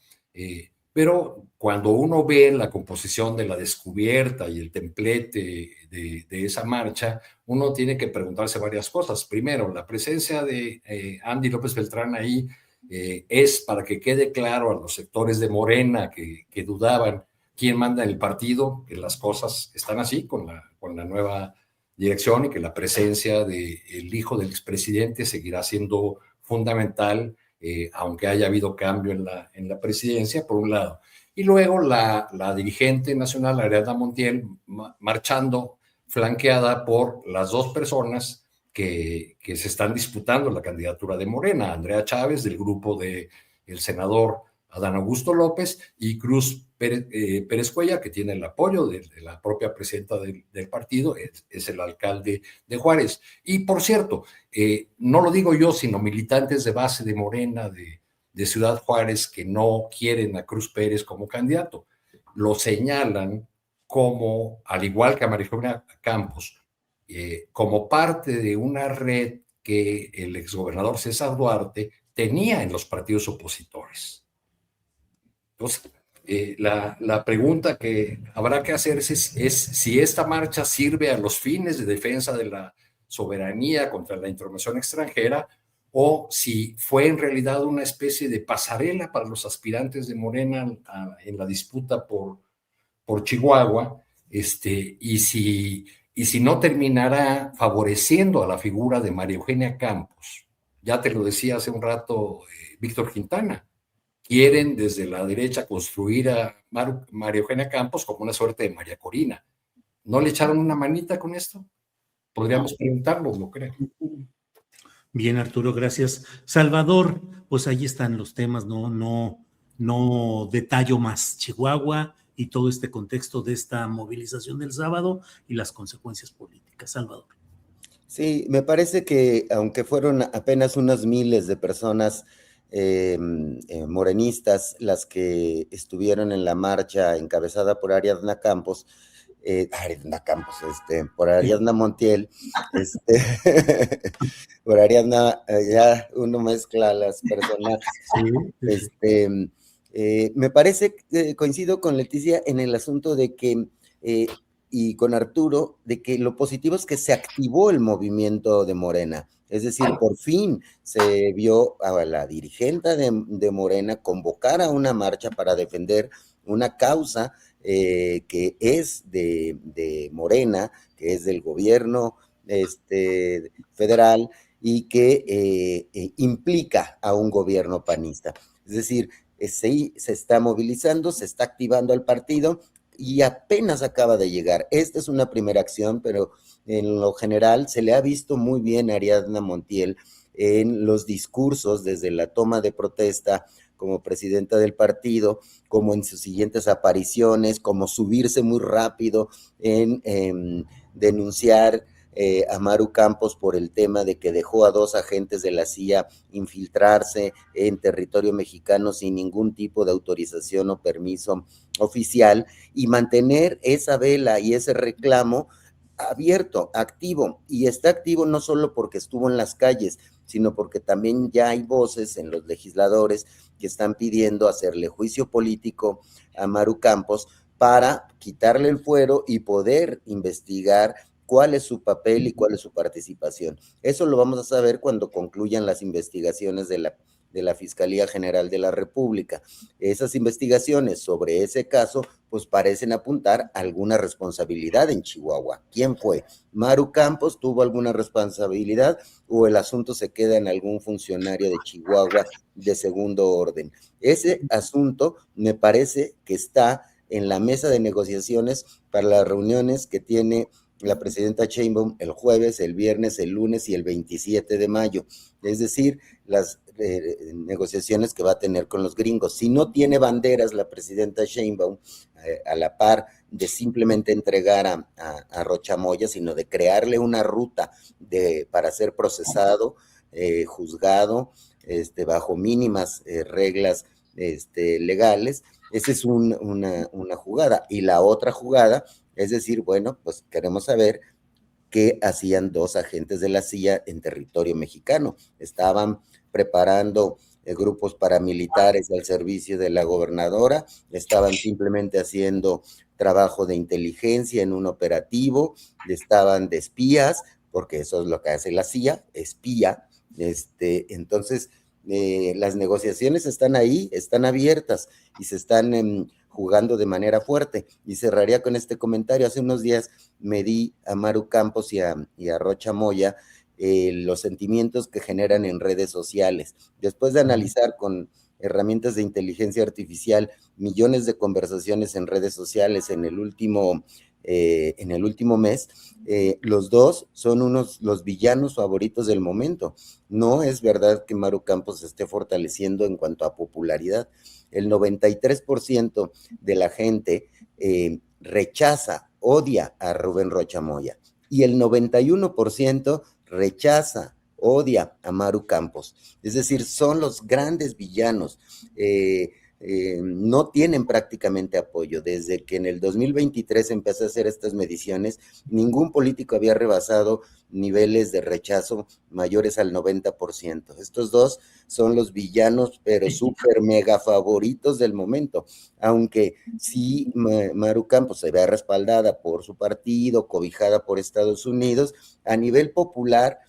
pero cuando uno ve la composición de la descubierta y el templete de esa marcha, uno tiene que preguntarse varias cosas. Primero, la presencia de Andy López Beltrán ahí es para que quede claro a los sectores de Morena que dudaban quién manda en el partido, que las cosas están así con la nueva dirección y que la presencia del hijo del expresidente seguirá siendo fundamental, aunque haya habido cambio en la presidencia, por un lado. Y luego la dirigente nacional, Ariadna Montiel, marchando, flanqueada por las dos personas que se están disputando la candidatura de Morena, Andrea Chávez, del grupo del senador Adán Augusto López, y Cruz Pérez Cuellar, que tiene el apoyo de la propia presidenta del partido, es el alcalde de Juárez. Y por cierto, no lo digo yo, sino militantes de base de Morena, de Ciudad Juárez, que no quieren a Cruz Pérez como candidato, lo señalan como, al igual que a María Eugenia Campos, como parte de una red que el exgobernador César Duarte tenía en los partidos opositores. Entonces, la pregunta que habrá que hacerse es si esta marcha sirve a los fines de defensa de la soberanía contra la intromisión extranjera, o si fue en realidad una especie de pasarela para los aspirantes de Morena en la disputa por Chihuahua, y si no terminará favoreciendo a la figura de María Eugenia Campos. Ya te lo decía hace un rato Víctor Quintana. Quieren desde la derecha construir a María Eugenia Campos como una suerte de María Corina. ¿No le echaron una manita con esto? Podríamos preguntarlo, lo creo. Bien, Arturo, gracias. Salvador, pues ahí están los temas, no detallo más. Chihuahua y todo este contexto de esta movilización del sábado y las consecuencias políticas. Salvador. Sí, me parece que aunque fueron apenas unas miles de personas morenistas las que estuvieron en la marcha encabezada por Ariadna Campos, por Ariadna Montiel, por Ariadna, ya uno mezcla las personajes. Me parece, coincido con Leticia en el asunto de que, y con Arturo, de que lo positivo es que se activó el movimiento de Morena. Es decir, por fin se vio a la dirigente de Morena convocar a una marcha para defender una causa que es de Morena, que es del gobierno federal y que implica a un gobierno panista. Es decir, se está movilizando, se está activando el partido y apenas acaba de llegar. Esta es una primera acción, pero en lo general se le ha visto muy bien a Ariadna Montiel en los discursos desde la toma de protesta como presidenta del partido, como en sus siguientes apariciones, como subirse muy rápido en denunciar a Maru Campos por el tema de que dejó a 2 agentes de la CIA infiltrarse en territorio mexicano sin ningún tipo de autorización o permiso oficial, y mantener esa vela y ese reclamo abierto, activo, y está activo no solo porque estuvo en las calles, sino porque también ya hay voces en los legisladores que están pidiendo hacerle juicio político a Maru Campos para quitarle el fuero y poder investigar cuál es su papel y cuál es su participación. Eso lo vamos a saber cuando concluyan las investigaciones de la de la Fiscalía General de la República. Esas investigaciones sobre ese caso pues parecen apuntar a alguna responsabilidad en Chihuahua. ¿Quién fue? ¿Maru Campos tuvo alguna responsabilidad o el asunto se queda en algún funcionario de Chihuahua de segundo orden? Ese asunto me parece que está en la mesa de negociaciones para las reuniones que tiene la presidenta Sheinbaum el jueves, el viernes, el lunes y el 27 de mayo. Es decir, las negociaciones que va a tener con los gringos. Si no tiene banderas la presidenta Sheinbaum, a la par de simplemente entregar a Rocha Moya, sino de crearle una ruta para ser procesado, juzgado, bajo mínimas reglas legales. Esa es una jugada. Y la otra jugada es decir, bueno, pues queremos saber qué hacían 2 agentes de la CIA en territorio mexicano. Estaban preparando grupos paramilitares al servicio de la gobernadora, estaban simplemente haciendo trabajo de inteligencia en un operativo, estaban de espías, porque eso es lo que hace la CIA, espía. Entonces, las negociaciones están ahí, están abiertas y se están jugando de manera fuerte. Y cerraría con este comentario. Hace unos días me di a Maru Campos y a Rocha Moya los sentimientos que generan en redes sociales. Después de analizar con herramientas de inteligencia artificial millones de conversaciones en redes sociales en el último mes, los dos son los villanos favoritos del momento. No es verdad que Maru Campos se esté fortaleciendo en cuanto a popularidad. El 93% de la gente rechaza, odia a Rubén Rocha Moya y el 91% rechaza, odia a Maru Campos. Es decir, son los grandes villanos. No tienen prácticamente apoyo. Desde que en el 2023 empecé a hacer estas mediciones, ningún político había rebasado niveles de rechazo mayores al 90%. Estos dos son los villanos, pero súper mega favoritos del momento, aunque sí Maru Campos se vea respaldada por su partido, cobijada por Estados Unidos, a nivel popular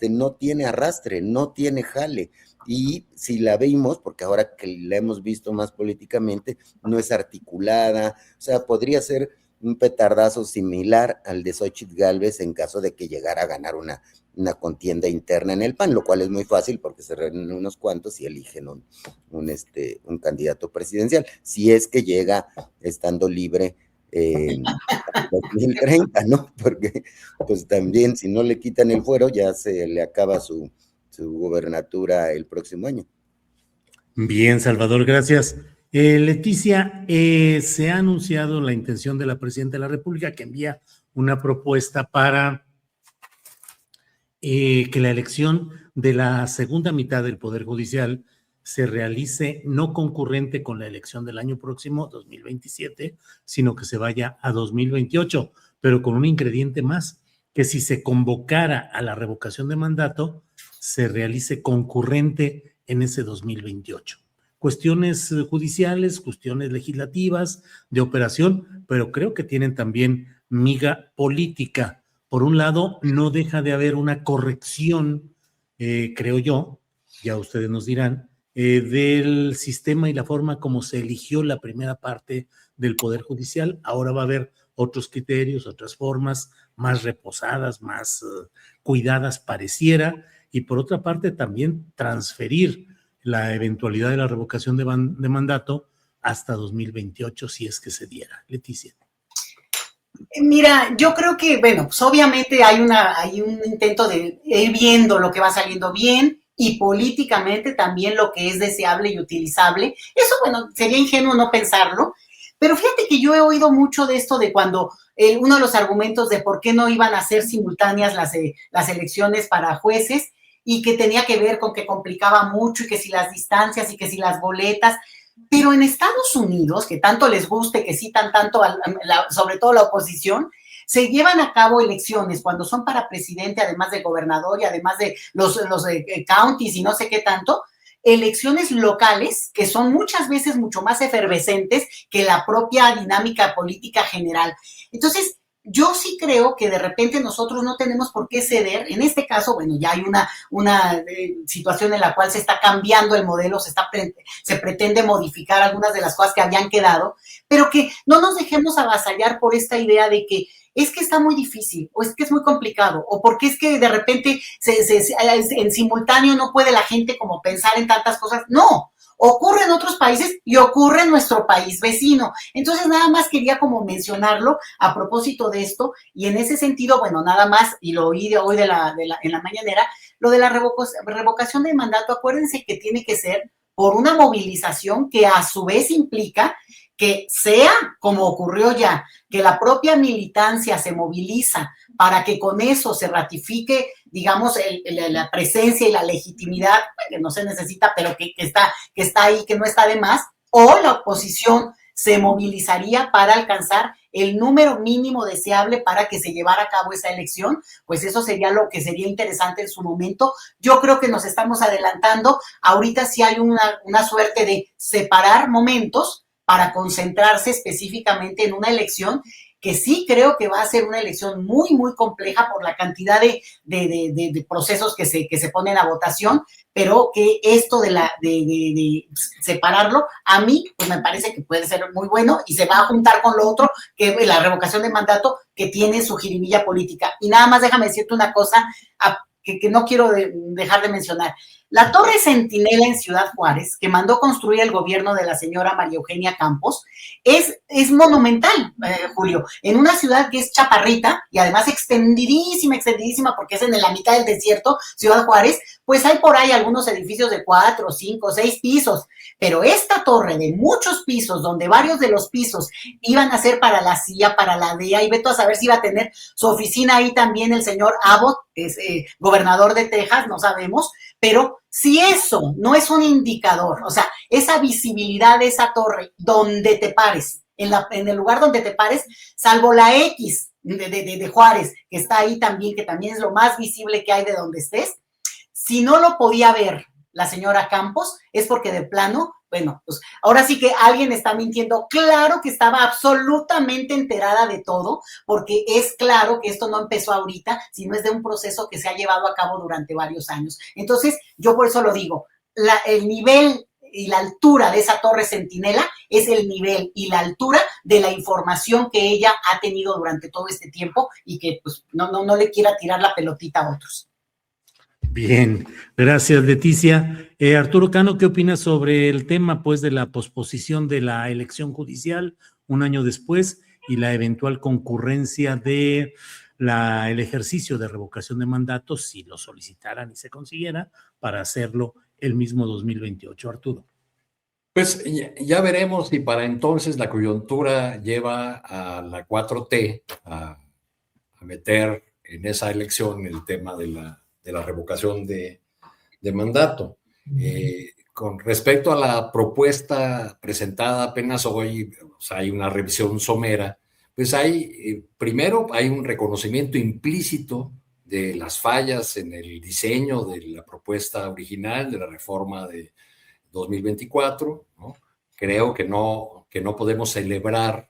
no tiene arrastre, no tiene jale. Y si la vimos, porque ahora que la hemos visto más políticamente, no es articulada, o sea, podría ser un petardazo similar al de Xóchitl Gálvez en caso de que llegara a ganar una contienda interna en el PAN, lo cual es muy fácil porque se reúnen unos cuantos y eligen un candidato presidencial, si es que llega estando libre en 2030, ¿no? Porque pues también si no le quitan el fuero ya se le acaba su gobernatura el próximo año. Bien, Salvador, gracias. Leticia, se ha anunciado la intención de la presidenta de la República que envía una propuesta para que la elección de la segunda mitad del Poder Judicial se realice no concurrente con la elección del año próximo, 2027, sino que se vaya a 2028, pero con un ingrediente más, que si se convocara a la revocación de mandato, se realice concurrente en ese 2028. Cuestiones judiciales, cuestiones legislativas, de operación, pero creo que tienen también miga política. Por un lado, no deja de haber una corrección, creo yo, ya ustedes nos dirán, del sistema y la forma como se eligió la primera parte del Poder Judicial. Ahora va a haber otros criterios, otras formas más reposadas, más cuidadas pareciera, y por otra parte también transferir la eventualidad de la revocación de mandato hasta 2028 si es que se diera. Leticia. Mira, yo creo que, bueno, pues obviamente hay un intento de ir viendo lo que va saliendo bien y políticamente también lo que es deseable y utilizable. Eso, bueno, sería ingenuo no pensarlo, pero fíjate que yo he oído mucho de esto de cuando uno de los argumentos de por qué no iban a ser simultáneas las elecciones para jueces y que tenía que ver con que complicaba mucho y que si las distancias y que si las boletas. Pero en Estados Unidos, que tanto les guste, que citan tanto, sobre todo la oposición, se llevan a cabo elecciones cuando son para presidente, además de gobernador y además de los counties y no sé qué tanto, elecciones locales que son muchas veces mucho más efervescentes que la propia dinámica política general. Entonces, yo sí creo que de repente nosotros no tenemos por qué ceder. En este caso, bueno, ya hay una situación en la cual se está cambiando el modelo, se pretende modificar algunas de las cosas que habían quedado, pero que no nos dejemos avasallar por esta idea de que es que está muy difícil, o es que es muy complicado, o porque es que de repente en simultáneo no puede la gente como pensar en tantas cosas. No, ocurre en otros países y ocurre en nuestro país vecino. Entonces, nada más quería como mencionarlo a propósito de esto, y en ese sentido, bueno, nada más, y lo oí de hoy en la mañanera, lo de la revocación de mandato, acuérdense que tiene que ser por una movilización que a su vez implica que sea como ocurrió ya, que la propia militancia se moviliza para que con eso se ratifique, digamos, la presencia y la legitimidad, que no se necesita, pero que está ahí, que no está de más, o la oposición se movilizaría para alcanzar el número mínimo deseable para que se llevara a cabo esa elección, pues eso sería lo que sería interesante en su momento. Yo creo que nos estamos adelantando. Ahorita sí hay una suerte de separar momentos para concentrarse específicamente en una elección que sí creo que va a ser una elección muy, muy compleja por la cantidad de procesos que se ponen a votación, pero que esto de separarlo, a mí, pues me parece que puede ser muy bueno y se va a juntar con lo otro, que es la revocación de mandato, que tiene su jiribilla política. Y nada más déjame decirte una cosa que no quiero dejar de mencionar. La Torre Centinela en Ciudad Juárez, que mandó construir el gobierno de la señora María Eugenia Campos, es monumental, Julio, en una ciudad que es chaparrita y además extendidísima, porque es en la mitad del desierto, Ciudad Juárez, pues hay por ahí algunos edificios de 4, 5, 6 pisos, pero esta torre de muchos pisos, donde varios de los pisos iban a ser para la CIA, para la DEA, y veto a saber si iba a tener su oficina ahí también el señor Abbott, que es gobernador de Texas, no sabemos, pero si eso no es un indicador, o sea, esa visibilidad de esa torre donde te pares, en el lugar donde te pares, salvo la X de Juárez, que está ahí también, que también es lo más visible que hay de donde estés, si no lo podía ver la señora Campos, es porque de plano, bueno, pues ahora sí que alguien está mintiendo. Claro que estaba absolutamente enterada de todo, porque es claro que esto no empezó ahorita, sino es de un proceso que se ha llevado a cabo durante varios años. Entonces, yo por eso lo digo, el nivel y la altura de esa torre centinela es el nivel y la altura de la información que ella ha tenido durante todo este tiempo y que pues no le quiera tirar la pelotita a otros. Bien, gracias, Leticia. Arturo Cano, ¿qué opinas sobre el tema, pues, de la posposición de la elección judicial un año después y la eventual concurrencia de el ejercicio de revocación de mandatos, si lo solicitaran y se consiguiera, para hacerlo el mismo 2028, Arturo? Pues ya veremos si para entonces la coyuntura lleva a la 4T a meter en esa elección el tema de la revocación de mandato. Con respecto a la propuesta presentada apenas hoy, o sea, hay una revisión somera, pues primero hay un reconocimiento implícito de las fallas en el diseño de la propuesta original de la reforma de 2024, ¿no? Creo que no podemos celebrar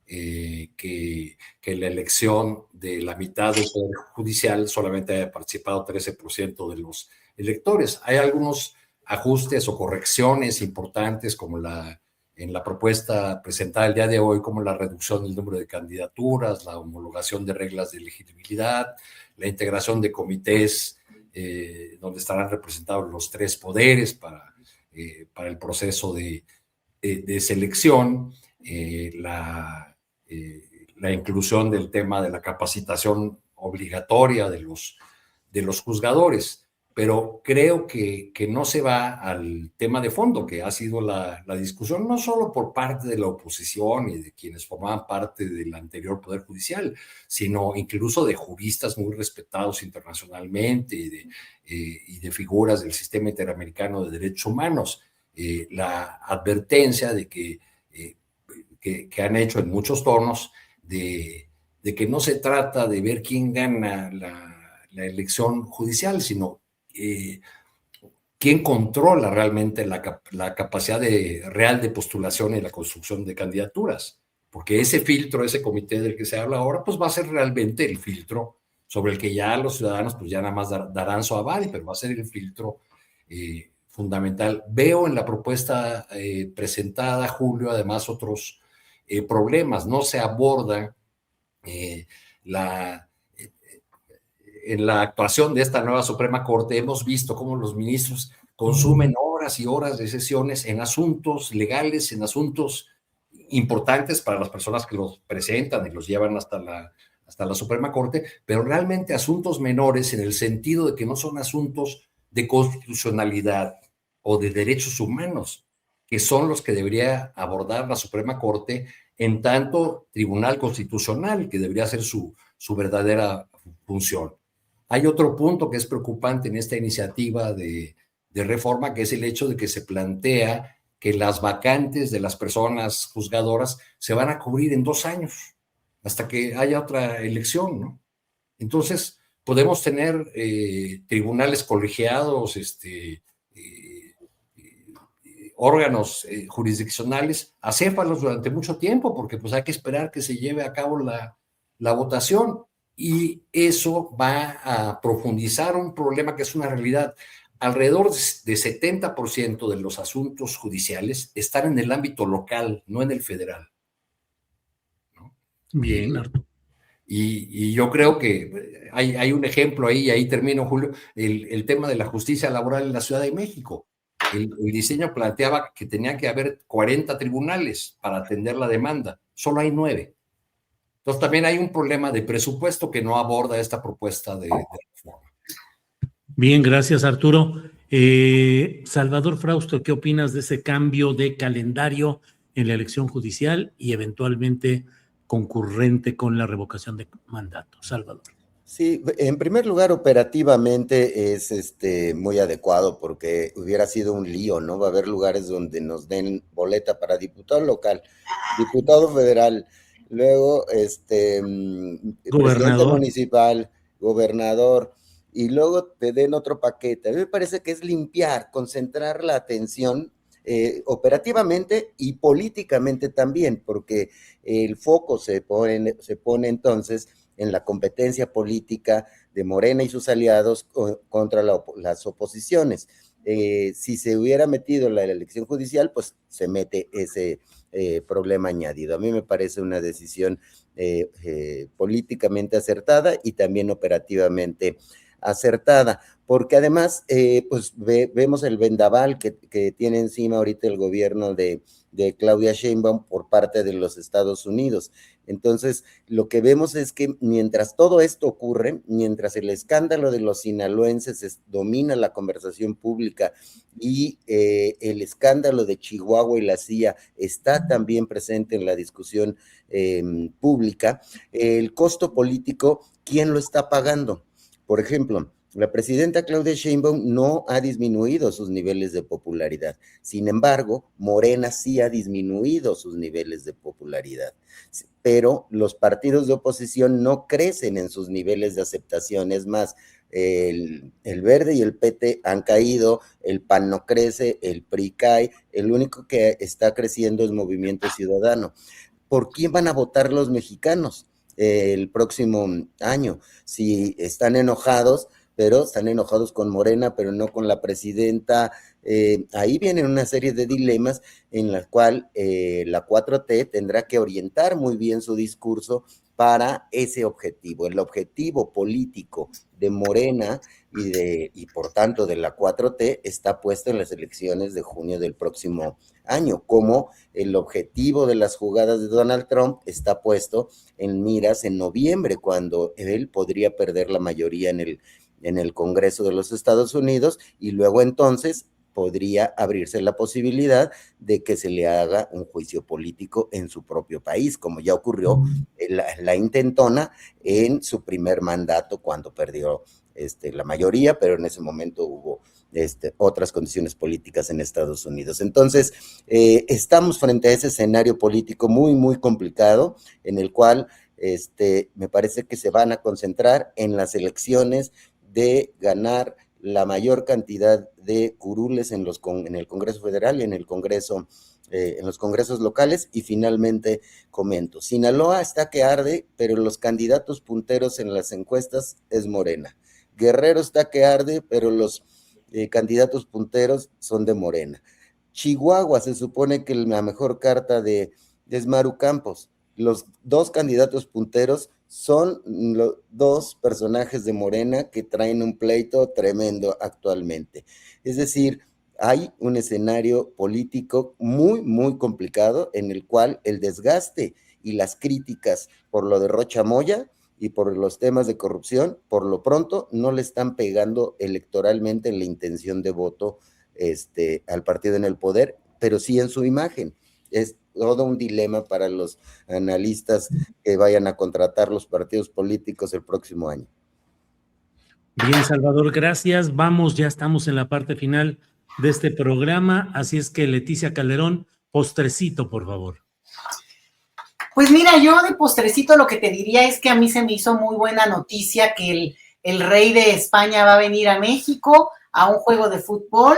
que la elección de la mitad del Poder Judicial solamente haya participado 13% de los electores. Hay algunos ajustes o correcciones importantes como en la propuesta presentada el día de hoy, como la reducción del número de candidaturas, la homologación de reglas de elegibilidad, la integración de comités donde estarán representados los 3 poderes para el proceso de selección, la inclusión del tema de la capacitación obligatoria de los juzgadores, pero creo que no se va al tema de fondo, que ha sido la discusión, no solo por parte de la oposición y de quienes formaban parte del anterior Poder Judicial, sino incluso de juristas muy respetados internacionalmente y de figuras del sistema interamericano de derechos humanos. La advertencia de que han hecho en muchos tonos de que no se trata de ver quién gana la elección judicial, sino quién controla realmente la capacidad real de postulación y la construcción de candidaturas. porque ese filtro, ese comité del que se habla ahora, pues va a ser realmente el filtro sobre el que ya los ciudadanos pues ya nada más darán su aval, pero va a ser el filtro fundamental. Veo en la propuesta presentada, Julio, además otros problemas. No se aborda en la actuación de esta nueva Suprema Corte. Hemos visto cómo los ministros consumen horas y horas de sesiones en asuntos legales, en asuntos importantes para las personas que los presentan y los llevan hasta la Suprema Corte, pero realmente asuntos menores en el sentido de que no son asuntos de constitucionalidad o de derechos humanos, que son los que debería abordar la Suprema Corte en tanto tribunal constitucional, que debería ser su verdadera función. Hay otro punto que es preocupante en esta iniciativa de reforma, que es el hecho de que se plantea que las vacantes de las personas juzgadoras se van a cubrir en 2 años, hasta que haya otra elección, ¿no? Entonces, podemos tener tribunales colegiados, órganos jurisdiccionales acéfalos durante mucho tiempo, porque pues hay que esperar que se lleve a cabo la votación, y eso va a profundizar un problema que es una realidad. Alrededor de 70% de los asuntos judiciales están en el ámbito local, no en el federal, ¿no? Bien, Arturo. Y yo creo que hay un ejemplo ahí, y ahí termino, Julio, el tema de la justicia laboral en la Ciudad de México. El diseño planteaba que tenían que haber 40 tribunales para atender la demanda, solo hay 9. Entonces también hay un problema de presupuesto que no aborda esta propuesta de reforma. Bien, gracias, Arturo. Salvador Frausto, ¿qué opinas de ese cambio de calendario en la elección judicial y eventualmente concurrente con la revocación de mandato? Salvador. Sí, en primer lugar, operativamente es muy adecuado, porque hubiera sido un lío, ¿no? Va a haber lugares donde nos den boleta para diputado local, diputado federal, luego presidente municipal, gobernador, y luego te den otro paquete. A mí me parece que es limpiar, concentrar la atención operativamente y políticamente también, porque el foco se pone entonces en la competencia política de Morena y sus aliados contra las oposiciones. Si se hubiera metido la elección judicial, pues se mete ese problema añadido. A mí me parece una decisión políticamente acertada y también operativamente acertada, porque además pues vemos el vendaval que tiene encima ahorita el gobierno de Claudia Sheinbaum por parte de los Estados Unidos. Entonces, lo que vemos es que mientras todo esto ocurre, mientras el escándalo de los sinaloenses domina la conversación pública y el escándalo de Chihuahua y la CIA está también presente en la discusión pública, el costo político, ¿quién lo está pagando? Por ejemplo, la presidenta Claudia Sheinbaum no ha disminuido sus niveles de popularidad. Sin embargo, Morena sí ha disminuido sus niveles de popularidad. Pero los partidos de oposición no crecen en sus niveles de aceptación. Es más, el Verde y el PT han caído, el PAN no crece, el PRI cae, el único que está creciendo es Movimiento Ciudadano. ¿Por quién van a votar los mexicanos el próximo año? Si están enojados, pero están enojados con Morena, pero no con la presidenta. Ahí vienen una serie de dilemas en la cual la 4T tendrá que orientar muy bien su discurso para ese objetivo. El objetivo político de Morena y por tanto de la 4T está puesto en las elecciones de junio del próximo año, como el objetivo de las jugadas de Donald Trump está puesto en miras en noviembre, cuando él podría perder la mayoría en el Congreso de los Estados Unidos, y luego entonces podría abrirse la posibilidad de que se le haga un juicio político en su propio país, como ya ocurrió la intentona en su primer mandato cuando perdió la mayoría, pero en ese momento hubo otras condiciones políticas en Estados Unidos. Entonces, estamos frente a ese escenario político muy, muy complicado, en el cual me parece que se van a concentrar en las elecciones de ganar la mayor cantidad de curules en el Congreso Federal y en el Congreso en los congresos locales. Y finalmente comento, Sinaloa está que arde, pero los candidatos punteros en las encuestas es Morena. Guerrero está que arde, pero los candidatos punteros son de Morena. Chihuahua se supone que la mejor carta es Maru Campos. Los dos candidatos punteros son los dos personajes de Morena que traen un pleito tremendo actualmente. Es decir, hay un escenario político muy, muy complicado en el cual el desgaste y las críticas por lo de Rocha Moya y por los temas de corrupción, por lo pronto no le están pegando electoralmente en la intención de voto al partido en el poder, pero sí en su imagen. Es todo un dilema para los analistas que vayan a contratar los partidos políticos el próximo año. Bien, Salvador, gracias. Vamos, ya estamos en la parte final de este programa, así es que Leticia Calderón, postrecito, por favor. Pues mira, yo de postrecito lo que te diría es que a mí se me hizo muy buena noticia que el rey de España va a venir a México a un juego de fútbol.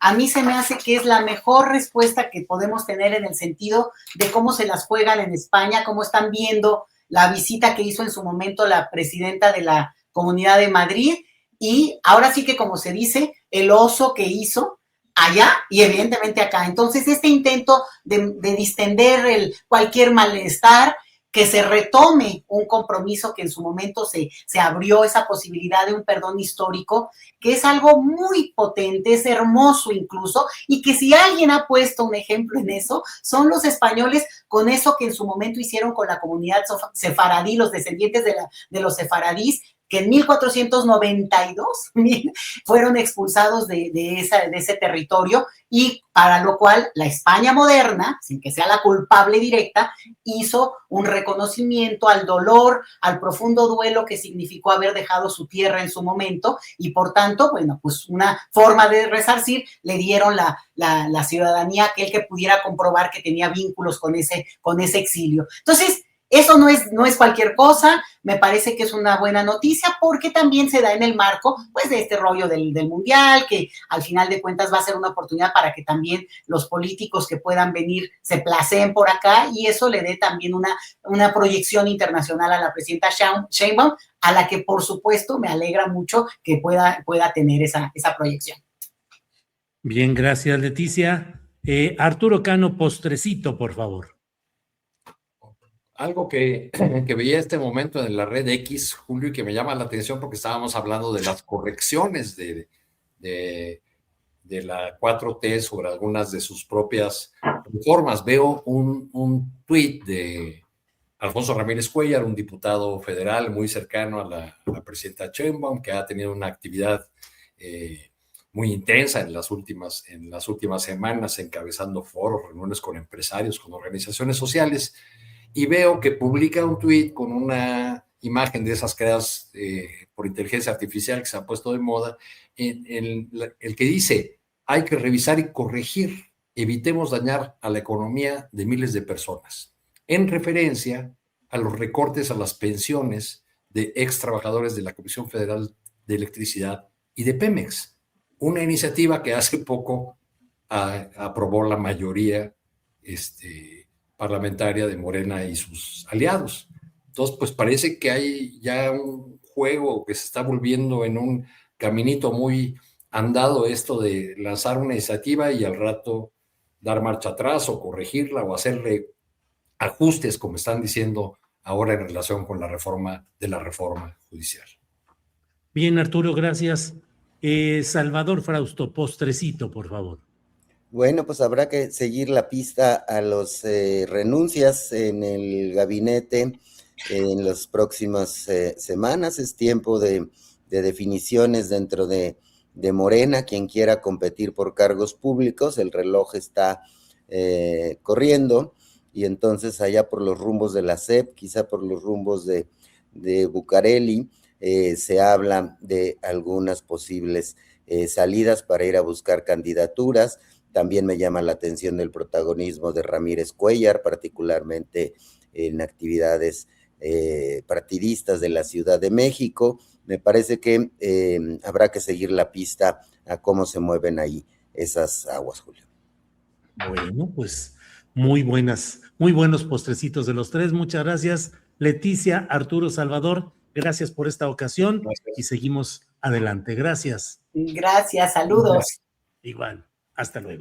A mí se me hace que es la mejor respuesta que podemos tener en el sentido de cómo se las juegan en España, cómo están viendo la visita que hizo en su momento la presidenta de la Comunidad de Madrid, y ahora sí que, como se dice, el oso que hizo allá y evidentemente acá. Entonces, este intento de distender cualquier malestar, que se retome un compromiso que en su momento se abrió esa posibilidad de un perdón histórico, que es algo muy potente, es hermoso incluso, y que si alguien ha puesto un ejemplo en eso, son los españoles, con eso que en su momento hicieron con la comunidad sefaradí, los descendientes de los sefaradís, que en 1492 fueron expulsados de ese territorio, y para lo cual la España moderna, sin que sea la culpable directa, hizo un reconocimiento al dolor, al profundo duelo que significó haber dejado su tierra en su momento, y por tanto, bueno, pues una forma de resarcir, le dieron la ciudadanía a aquel que pudiera comprobar que tenía vínculos con ese exilio. Entonces, eso no es cualquier cosa, me parece que es una buena noticia, porque también se da en el marco, pues, de este rollo del Mundial, que al final de cuentas va a ser una oportunidad para que también los políticos que puedan venir se placeen por acá, y eso le dé también una proyección internacional a la presidenta Sheinbaum, a la que, por supuesto, me alegra mucho que pueda tener esa proyección. Bien, gracias, Leticia. Arturo Cano, postrecito, por favor. Algo que veía este momento en la red X, Julio, y que me llama la atención porque estábamos hablando de las correcciones de la 4T sobre algunas de sus propias reformas. Veo un tuit de Alfonso Ramírez Cuéllar, un diputado federal muy cercano a la presidenta Sheinbaum, que ha tenido una actividad muy intensa en las últimas semanas, encabezando foros, reuniones con empresarios, con organizaciones sociales. Y veo que publica un tuit con una imagen de esas creadas por inteligencia artificial que se ha puesto de moda, el que dice: hay que revisar y corregir, evitemos dañar a la economía de miles de personas, en referencia a los recortes a las pensiones de ex trabajadores de la Comisión Federal de Electricidad y de Pemex, una iniciativa que hace poco aprobó la mayoría parlamentaria de Morena y sus aliados. Entonces, pues parece que hay ya un juego que se está volviendo en un caminito muy andado, esto de lanzar una iniciativa y al rato dar marcha atrás o corregirla o hacerle ajustes, como están diciendo ahora en relación con la reforma judicial. Bien, Arturo, gracias. Salvador Frausto, postrecito, por favor. Bueno, pues habrá que seguir la pista a las renuncias en el gabinete en las próximas semanas. Es tiempo de definiciones dentro de Morena, quien quiera competir por cargos públicos. El reloj está corriendo, y entonces allá por los rumbos de la SEP, quizá por los rumbos de Bucareli, se habla de algunas posibles salidas para ir a buscar candidaturas. También me llama la atención el protagonismo de Ramírez Cuéllar, particularmente en actividades partidistas de la Ciudad de México. Me parece que habrá que seguir la pista a cómo se mueven ahí esas aguas, Julio. Bueno, pues muy buenos postrecitos de los tres. Muchas gracias, Leticia, Arturo, Salvador. Gracias por esta ocasión y seguimos adelante. Gracias. Gracias, saludos. Igual. Hasta luego.